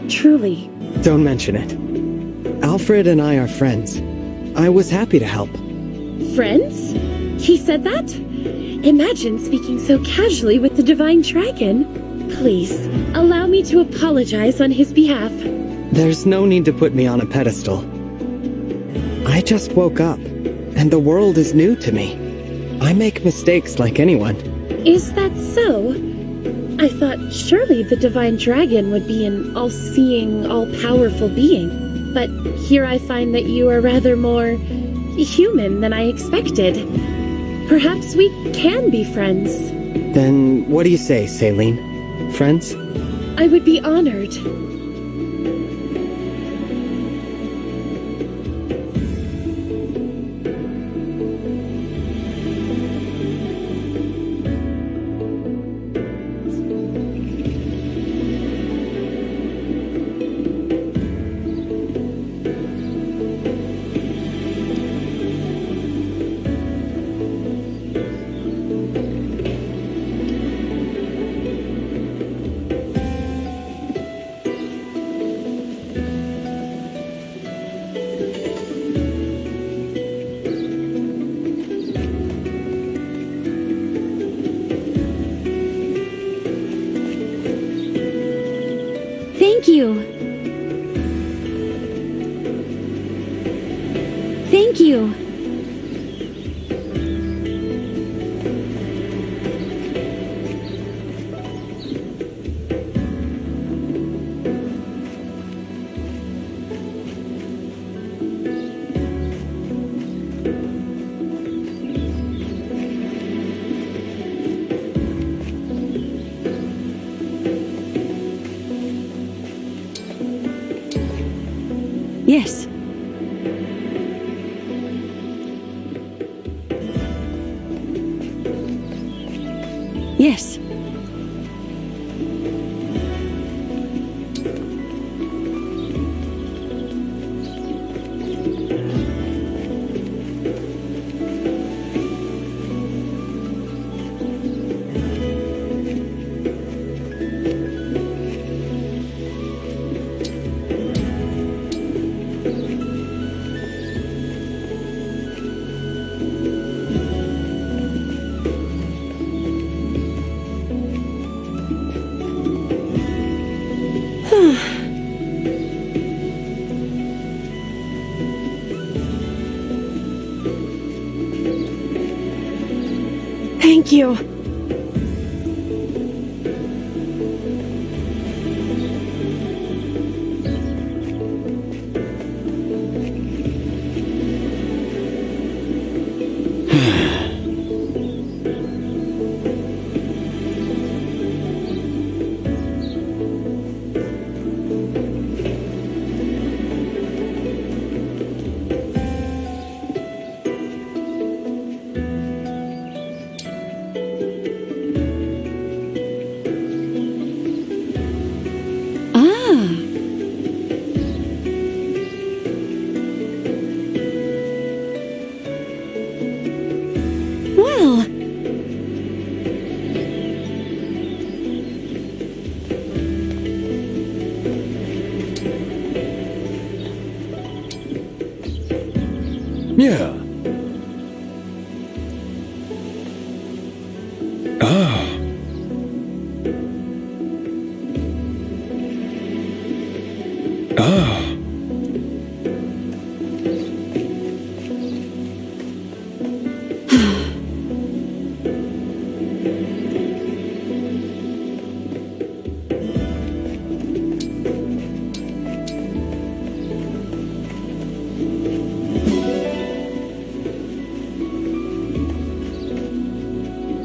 Truly. Don't mention it. Alfred and I are friends. I was happy to help. Friends? He said that? Imagine speaking so casually with the Divine Dragon. Please, allow me to apologize on his behalf. There's no need to put me on a pedestal. I just woke up, and the world is new to me. I make mistakes like anyone. Is that so? I thought surely the Divine Dragon would be an all-seeing, all-powerful being. But here I find that you are rather more human than I expected. Perhaps we can be friends. Then what do you say, Saline? Friends? I would be honored. Thank you. Thank you. Yes. Yes. Thank you. Well, Yeah. Ah. Ah.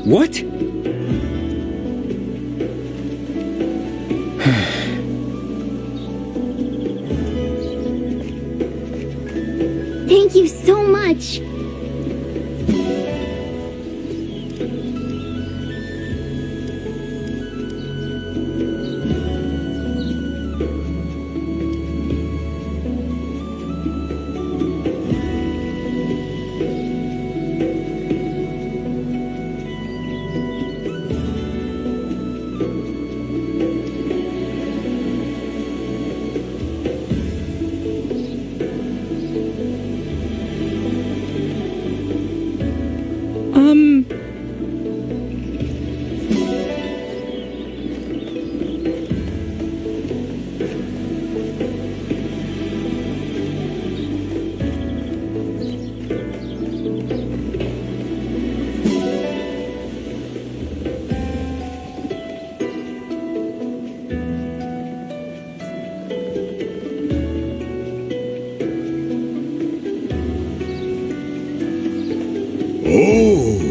What? Thank you so much. Oh!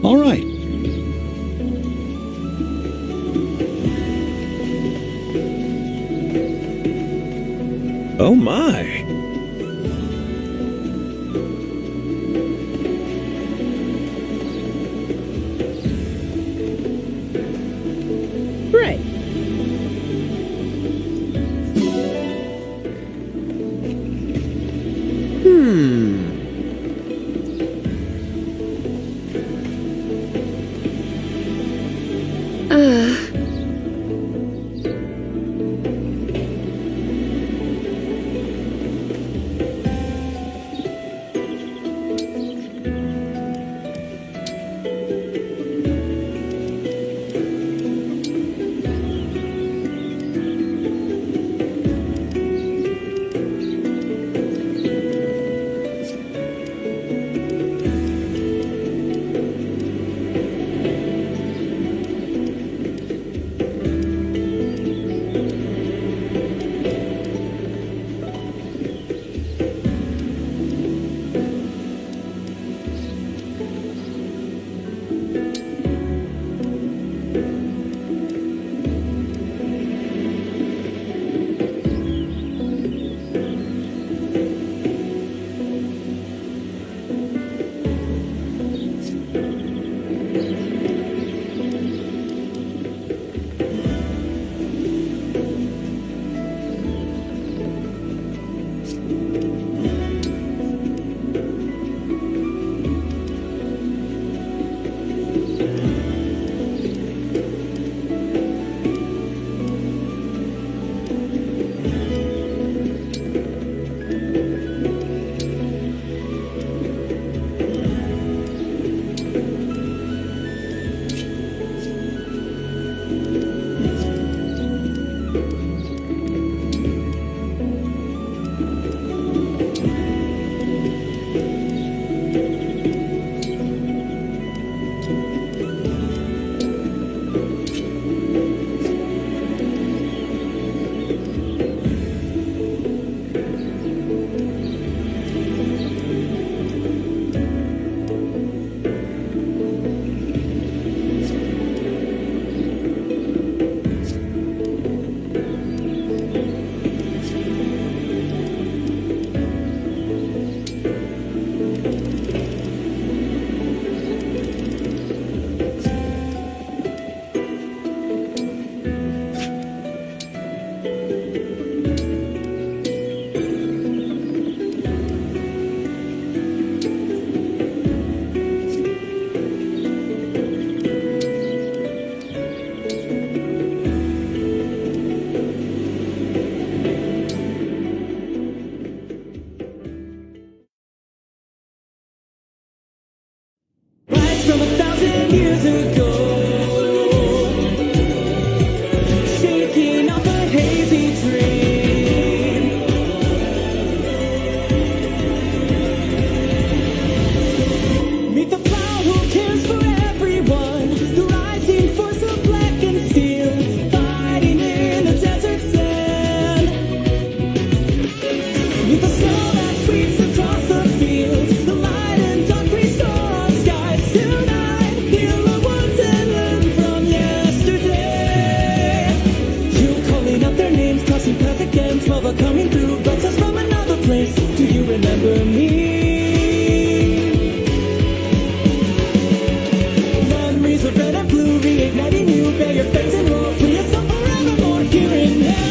All right. Oh my! Right. From 1,000 years ago, shaking off a hazy dream. Meet the plow who cares for everyone, the rising force of black and steel, fighting in the desert sand. Meet the snow that sweeps across the field, the light and dark restore our skies. Tonight, heal the wounds and learn from yesterday. You calling out their names, crossing paths again, 12 are coming through, brought us from another place. Do you remember me? Memories of red and blue, reigniting you, bear your face and roar, free yourself forevermore, here and now.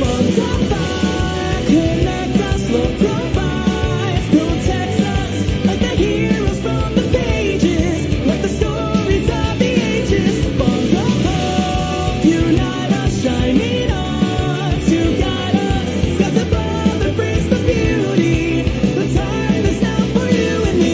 Bonds of fire, connect us, love provides, protects us, like the heroes from the pages, like the stories of the ages. Bonds of hope, unite us, shining on to guide us. Skies above embrace the beauty. The time is now for you and me.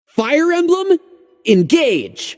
Fire Emblem, engage!